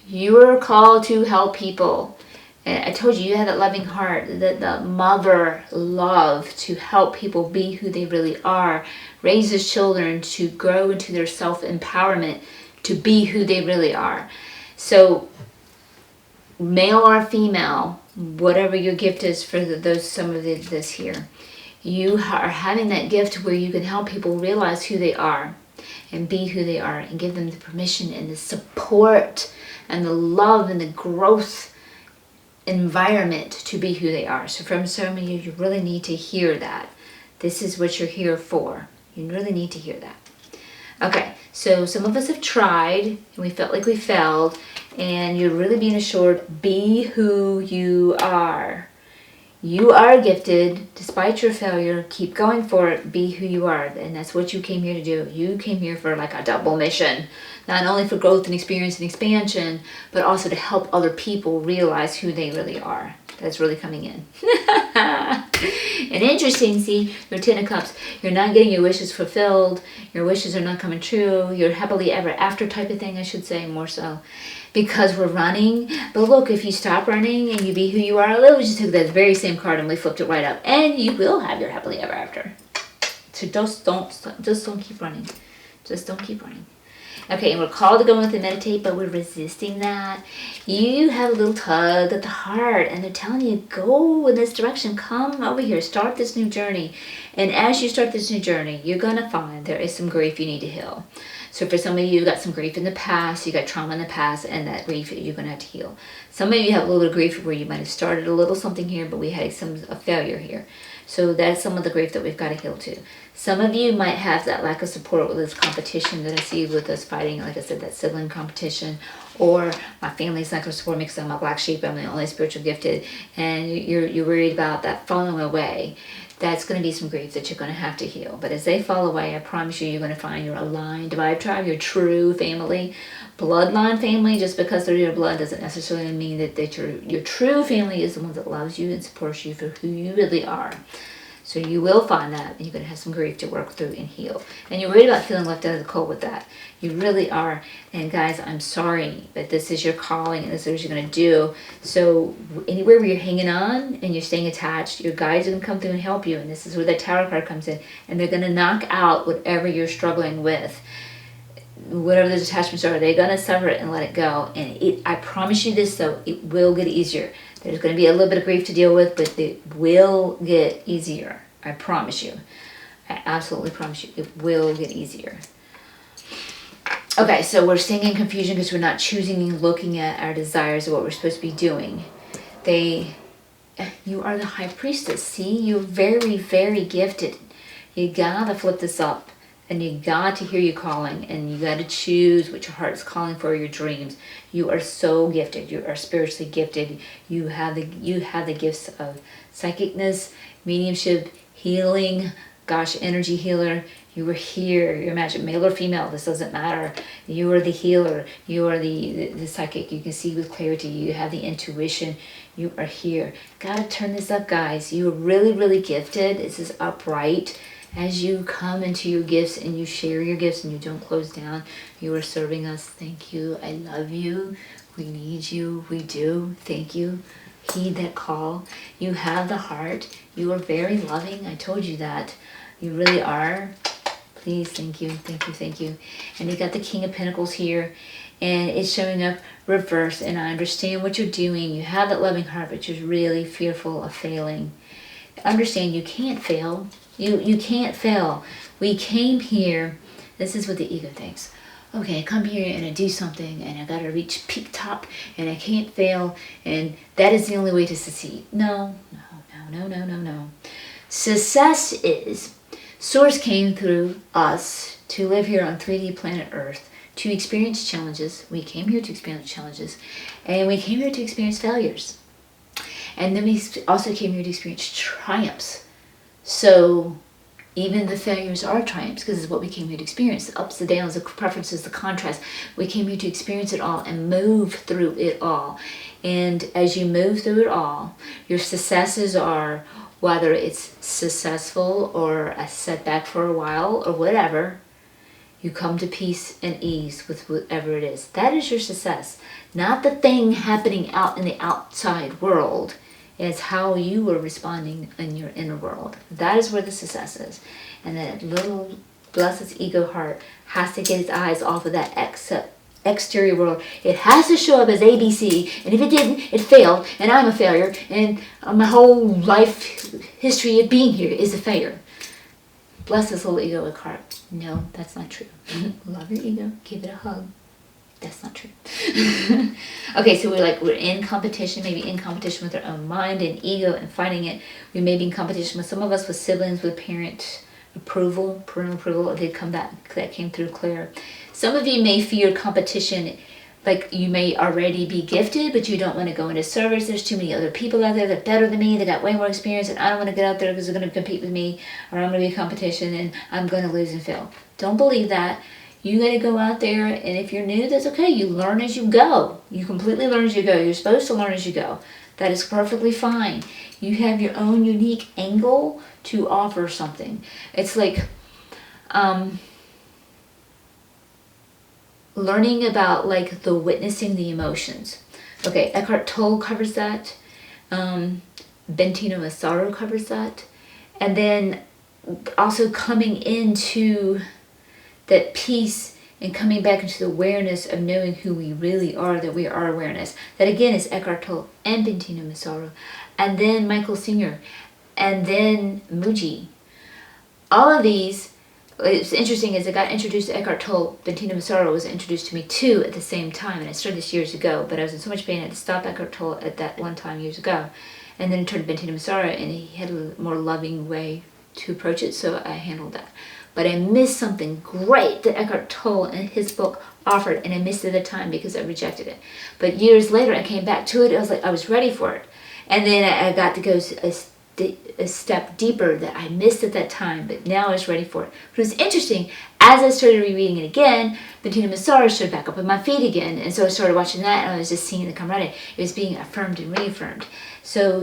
you are called to help people. And I told you had that loving heart, the mother love to help people be who they really are, raises children to grow into their self-empowerment, to be who they really are. So male or female, whatever your gift is for some of this here, you are having that gift where you can help people realize who they are and be who they are and give them the permission and the support and the love and the growth environment to be who they are. So from so many of you really need to hear that. This is what you're here for. You really need to hear that. Okay, so some of us have tried and we felt like we failed, and you're really being assured, be who you are. You are gifted. Despite your failure, keep going for it. Be who you are. And that's what you came here to do. You came here for like a double mission. Not only for growth and experience and expansion, but also to help other people realize who they really are. That's really coming in. And interesting, see, your 10 of Cups. You're not getting your wishes fulfilled. Your wishes are not coming true. You're happily ever after type of thing, I should say, more so. Because we're running. But look, if you stop running and you be who you are, we just took that very same card and we flipped it right up. And you will have your happily ever after. So just don't keep running. Just don't keep running. Okay, and we're called to go with and meditate, but we're resisting that. You have a little tug at the heart, and they're telling you, go in this direction. Come over here. Start this new journey. And as you start this new journey, you're going to find there is some grief you need to heal. So for some of you, you got some grief in the past, you got trauma in the past, and that grief you're going to have to heal. Some of you have a little bit of grief where you might have started a little something here, but we had a failure here. So that's some of the grief that we've got to heal too. Some of you might have that lack of support with this competition that I see with us fighting, like I said, that sibling competition, or my family's not going to support me because I'm a black sheep, I'm the only spiritual gifted, and you're worried about that falling away. That's going to be some grief that you're going to have to heal. But as they fall away, I promise you're going to find your aligned vibe tribe, your true family. Bloodline family, just because they're your blood doesn't necessarily mean that your true family is the one that loves you and supports you for who you really are. So you will find that, and you're going to have some grief to work through and heal. And you're worried about feeling left out of the cold with that. You really are. And guys, I'm sorry, but this is your calling, and this is what you're going to do. So anywhere where you're hanging on and you're staying attached, your guides are going to come through and help you. And this is where the tarot card comes in. And they're going to knock out whatever you're struggling with. Whatever those attachments are, they're going to sever it and let it go. And I promise you this, though, it will get easier. There's going to be a little bit of grief to deal with, but it will get easier. I promise you. I absolutely promise you. It will get easier. Okay, so we're staying in confusion because we're not choosing and looking at our desires of what we're supposed to be doing. You are the high priestess. See, you're very, very gifted. You gotta flip this up. And you got to hear you calling, and you got to choose what your heart is calling for, your dreams. You are so gifted. You are spiritually gifted. You have the gifts of psychicness, mediumship, healing, energy healer. You are here. You're magic, male or female. This doesn't matter. You are the healer. You are the psychic. You can see with clarity. You have the intuition. You are here. Got to turn this up, guys. You are really, really gifted. This is upright. As you come into your gifts and you share your gifts and you don't close down, you are serving us. Thank you. I love you. We need you. We do. Thank you. Heed that call. You have the heart. You are very loving. I told you that. You really are. Please, thank you. Thank you. Thank you. And you got the King of Pentacles here. And it's showing up reverse. And I understand what you're doing. You have that loving heart, but you're really fearful of failing. Understand you can't fail. You can't fail. We came here. This is what the ego thinks. Okay, I come here and I do something and I gotta reach peak top and I can't fail, and that is the only way to succeed. No. Success is Source came through us to live here on 3D planet Earth to experience challenges. We came here to experience challenges, and we came here to experience failures. And then we also came here to experience triumphs. So even the failures are triumphs, because it's what we came here to experience. The ups, the downs, the preferences, the contrast. We came here to experience it all and move through it all. And as you move through it all, your successes are, whether it's successful or a setback for a while or whatever, you come to peace and ease with whatever it is. That is your success. Not the thing happening out in the outside world. It's how you are responding in your inner world. That is where the success is. And that little blessed ego heart has to get its eyes off of that exterior world. It has to show up as ABC, and if it didn't, it failed, and I'm a failure, and my whole life history of being here is a failure. Bless this little egoic heart. No, that's not true. Love your ego. Give it a hug. That's not true. Okay, so we're in competition, maybe in competition with our own mind and ego and fighting it. We may be in competition with some of us, with siblings, with parental approval. That came through clear. Some of you may fear competition, like you may already be gifted, but you don't want to go into service. There's too many other people out there that are better than me, that got way more experience, and I don't want to get out there because they're going to compete with me, or I'm going to be a competition and I'm going to lose and fail. Don't believe that. You got to go out there, and if you're new, that's okay. You learn as you go. You completely learn as you go. You're supposed to learn as you go. That is perfectly fine. You have your own unique angle to offer something. It's like learning about like the witnessing the emotions. Okay, Eckhart Tolle covers that. Bentino Massaro covers that. And then also coming into that peace and coming back into the awareness of knowing who we really are, that we are awareness. That again is Eckhart Tolle and Bentino Massaro. And then Michael Singer. And then Muji. All of these, it's interesting, as I got introduced to Eckhart Tolle, Bentino Massaro was introduced to me too at the same time. And I started this years ago, but I was in so much pain I had to stop Eckhart Tolle at that one time years ago. And then I turned to Bentino Massaro, and he had a more loving way to approach it, so I handled that. But I missed something great that Eckhart Tolle and his book offered, and I missed it at the time because I rejected it. But years later, I came back to it. I was like, I was ready for it. And then I got to go a step deeper that I missed at that time, but now I was ready for it. But it was interesting, as I started rereading it again, Bentino Massaro stood back up on my feet again, and so I started watching that, and I was just seeing it come right in. It was being affirmed and reaffirmed. So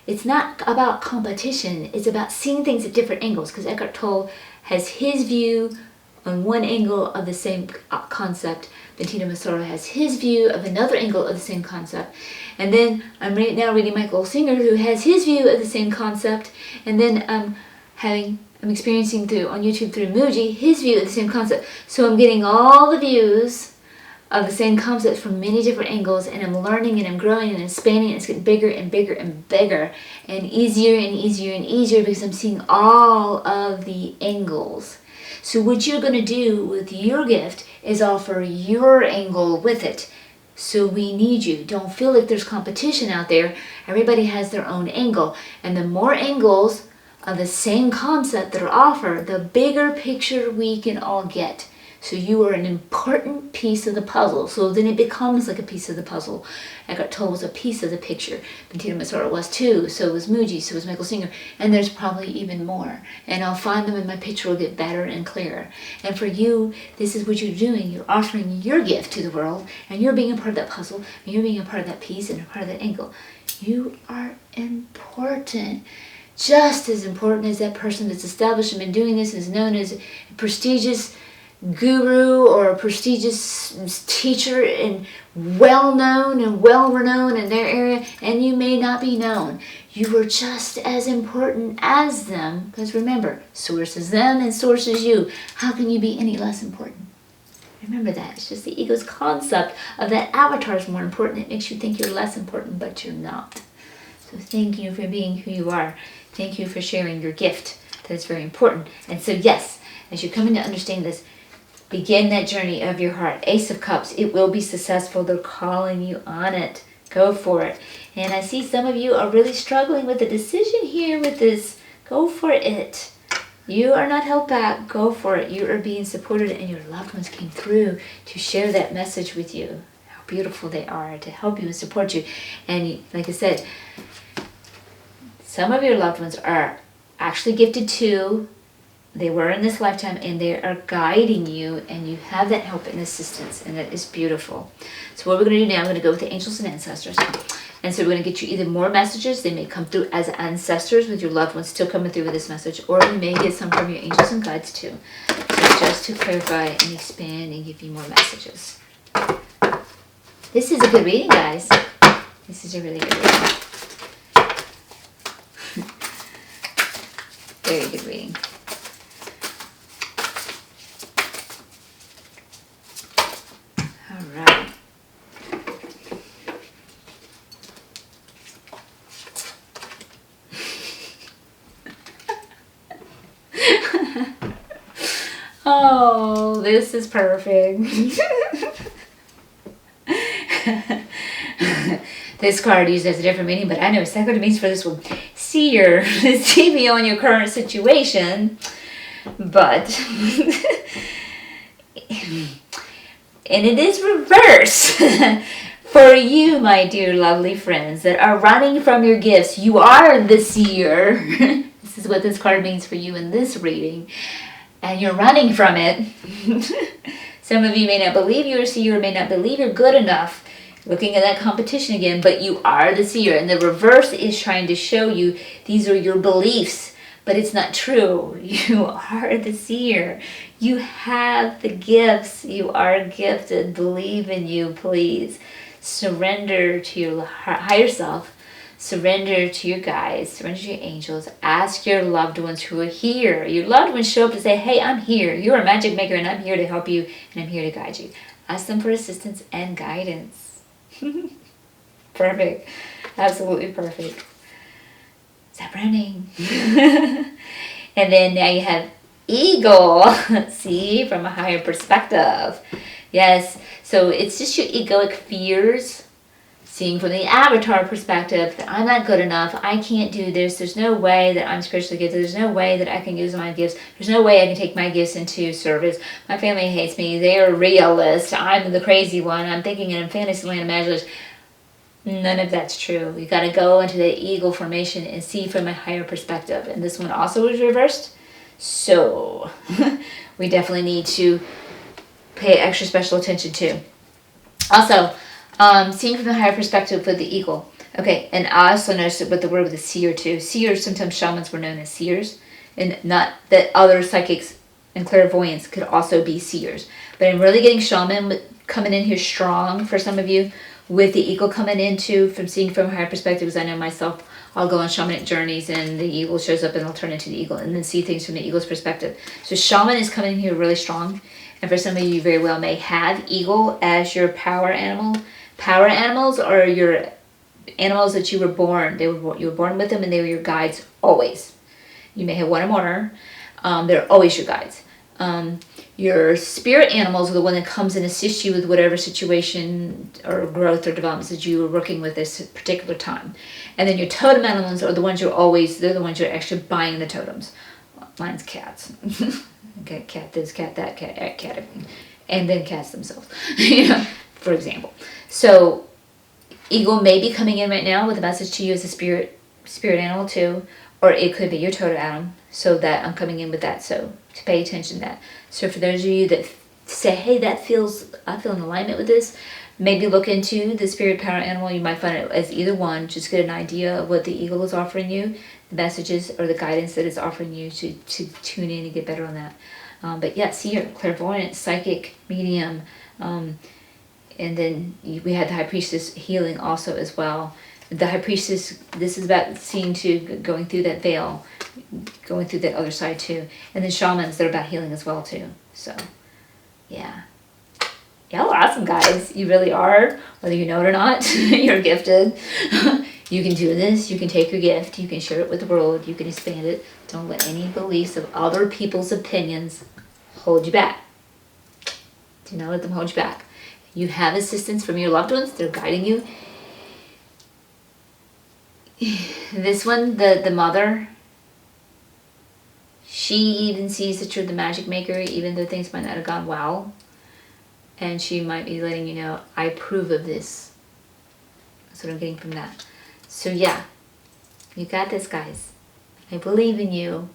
it's not about competition. It's about seeing things at different angles, because Eckhart Tolle has his view on one angle of the same concept. Bettina Massaro has his view of another angle of the same concept. And then I'm right now reading Michael Singer, who has his view of the same concept. And then I'm experiencing on YouTube through Muji, his view of the same concept. So I'm getting all the views of the same concept from many different angles, and I'm learning and I'm growing and expanding, and it's getting bigger and bigger and bigger and easier and easier and easier, because I'm seeing all of the angles. So what you're going to do with your gift is offer your angle with it. So we need you. Don't feel like there's competition out there. Everybody has their own angle. And the more angles of the same concept that are offered, the bigger picture we can all get. So you are an important piece of the puzzle. So then it becomes like a piece of the puzzle. Eckhart Tolle was a piece of the picture. Bettina Massaro was too. So was Muji. So was Michael Singer. And there's probably even more. And I'll find them, and my picture will get better and clearer. And for you, this is what you're doing. You're offering your gift to the world. And you're being a part of that puzzle. And you're being a part of that piece and a part of that angle. You are important. Just as important as that person that's established and been doing this, is known as a prestigious guru or a prestigious teacher and well-known and well-renowned in their area, and you may not be known. You are just as important as them, because remember, source is them and source is you. How can you be any less important? Remember that. It's just the ego's concept of that avatar is more important. It makes you think you're less important, but you're not. So thank you for being who you are. Thank you for sharing your gift. That is very important. And so yes, as you come into understanding this, begin that journey of your heart. Ace of Cups, it will be successful. They're calling you on it. Go for it. And I see some of you are really struggling with the decision here with this. Go for it. You are not held back. Go for it. You are being supported, and your loved ones came through to share that message with you. How beautiful they are to help you and support you. And like I said, some of your loved ones are actually gifted too. They were in this lifetime, and they are guiding you, and you have that help and assistance, and that is beautiful. So what we're going to do now, I'm going to go with the angels and ancestors. And so we're going to get you either more messages. They may come through as ancestors with your loved ones still coming through with this message, or you may get some from your angels and guides too. So just to clarify and expand and give you more messages. This is a good reading, guys. This is a really good reading. Very good reading. All right. Oh, this is perfect. This card used as a different meaning, but I know exactly what it means for this one. Seer, see beyond your current situation, but and it is reverse for you, my dear lovely friends that are running from your gifts. You are the seer. This is what this card means for you in this reading, and you're running from it. Some of you may not believe you're a seer, may not believe you're good enough. Looking at that competition again, but you are the seer. And the reverse is trying to show you these are your beliefs, but it's not true. You are the seer. You have the gifts. You are gifted. Believe in you, please. Surrender to your higher self. Surrender to your guides. Surrender to your angels. Ask your loved ones who are here. Your loved ones show up and say, hey, I'm here. You're a magic maker, and I'm here to help you, and I'm here to guide you. Ask them for assistance and guidance. Perfect. Absolutely perfect. Stop running. And then now you have eagle. See, from a higher perspective. Yes. So it's just your egoic fears. Seeing from the avatar perspective that I'm not good enough. I can't do this. There's no way that I'm spiritually gifted. There's no way that I can use my gifts. There's no way I can take my gifts into service. My family hates me. They're realists. I'm the crazy one. I'm thinking in Fantasyland imagination. None of that's true. You got to go into the eagle formation and see from a higher perspective. And this one also is reversed. So we definitely need to pay extra special attention to. Also, seeing from the higher perspective with the eagle. Okay, and I also noticed it with the word with the seer too. Seers, sometimes shamans were known as seers, and not that other psychics and clairvoyants could also be seers. But I'm really getting shaman coming in here strong for some of you, with the eagle coming into from seeing from a higher perspective. Because I know myself, I'll go on shamanic journeys and the eagle shows up and I'll turn into the eagle and then see things from the eagle's perspective. So shaman is coming in here really strong. And for some of you, very well may have eagle as your power animal. Power animals are your animals that you were born. You were born with them, and they were your guides always. You may have one or more. They're always your guides. Your spirit animals are the one that comes and assists you with whatever situation or growth or developments that you were working with this particular time. And then your totem animals are the ones they're the ones you're actually buying the totems. Mine's cats. Okay, cat this, cat that, cat everything. And then cats themselves, for example. So eagle may be coming in right now with a message to you as a spirit animal too, or it could be your totem animal. So that I'm coming in with that. So to pay attention to that. So for those of you that say, hey, I feel in alignment with this, maybe look into the spirit power animal. You might find it as either one. Just get an idea of what the eagle is offering you, the messages or the guidance that it's offering you to tune in and get better on that. But yeah, seer, clairvoyant, psychic, medium, and then we had the High Priestess healing also as well. The High Priestess, this is about seeing to going through that veil, going through that other side too. And then shamans, they're about healing as well too. So, yeah. Y'all are awesome, guys. You really are. Whether you know it or not, you're gifted. You can do this. You can take your gift. You can share it with the world. You can expand it. Don't let any beliefs of other people's opinions hold you back. Do not let them hold you back. You have assistance from your loved ones. They're guiding you. This one, the mother, she even sees that you're the magic maker, even though things might not have gone well. And she might be letting you know, I approve of this. That's what I'm getting from that. So yeah, you got this, guys. I believe in you.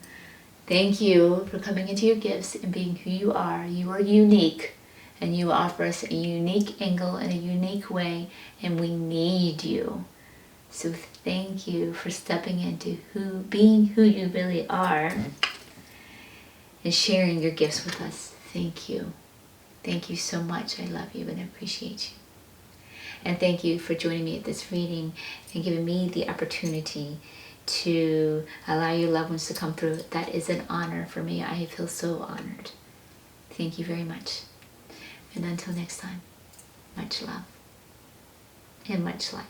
Thank you for coming into your gifts and being who you are. You are unique. And you offer us a unique angle in a unique way. And we need you. So thank you for stepping into being who you really are. And sharing your gifts with us. Thank you. Thank you so much. I love you and appreciate you. And thank you for joining me at this reading and giving me the opportunity to allow your loved ones to come through. That is an honor for me. I feel so honored. Thank you very much. And until next time, much love and much light.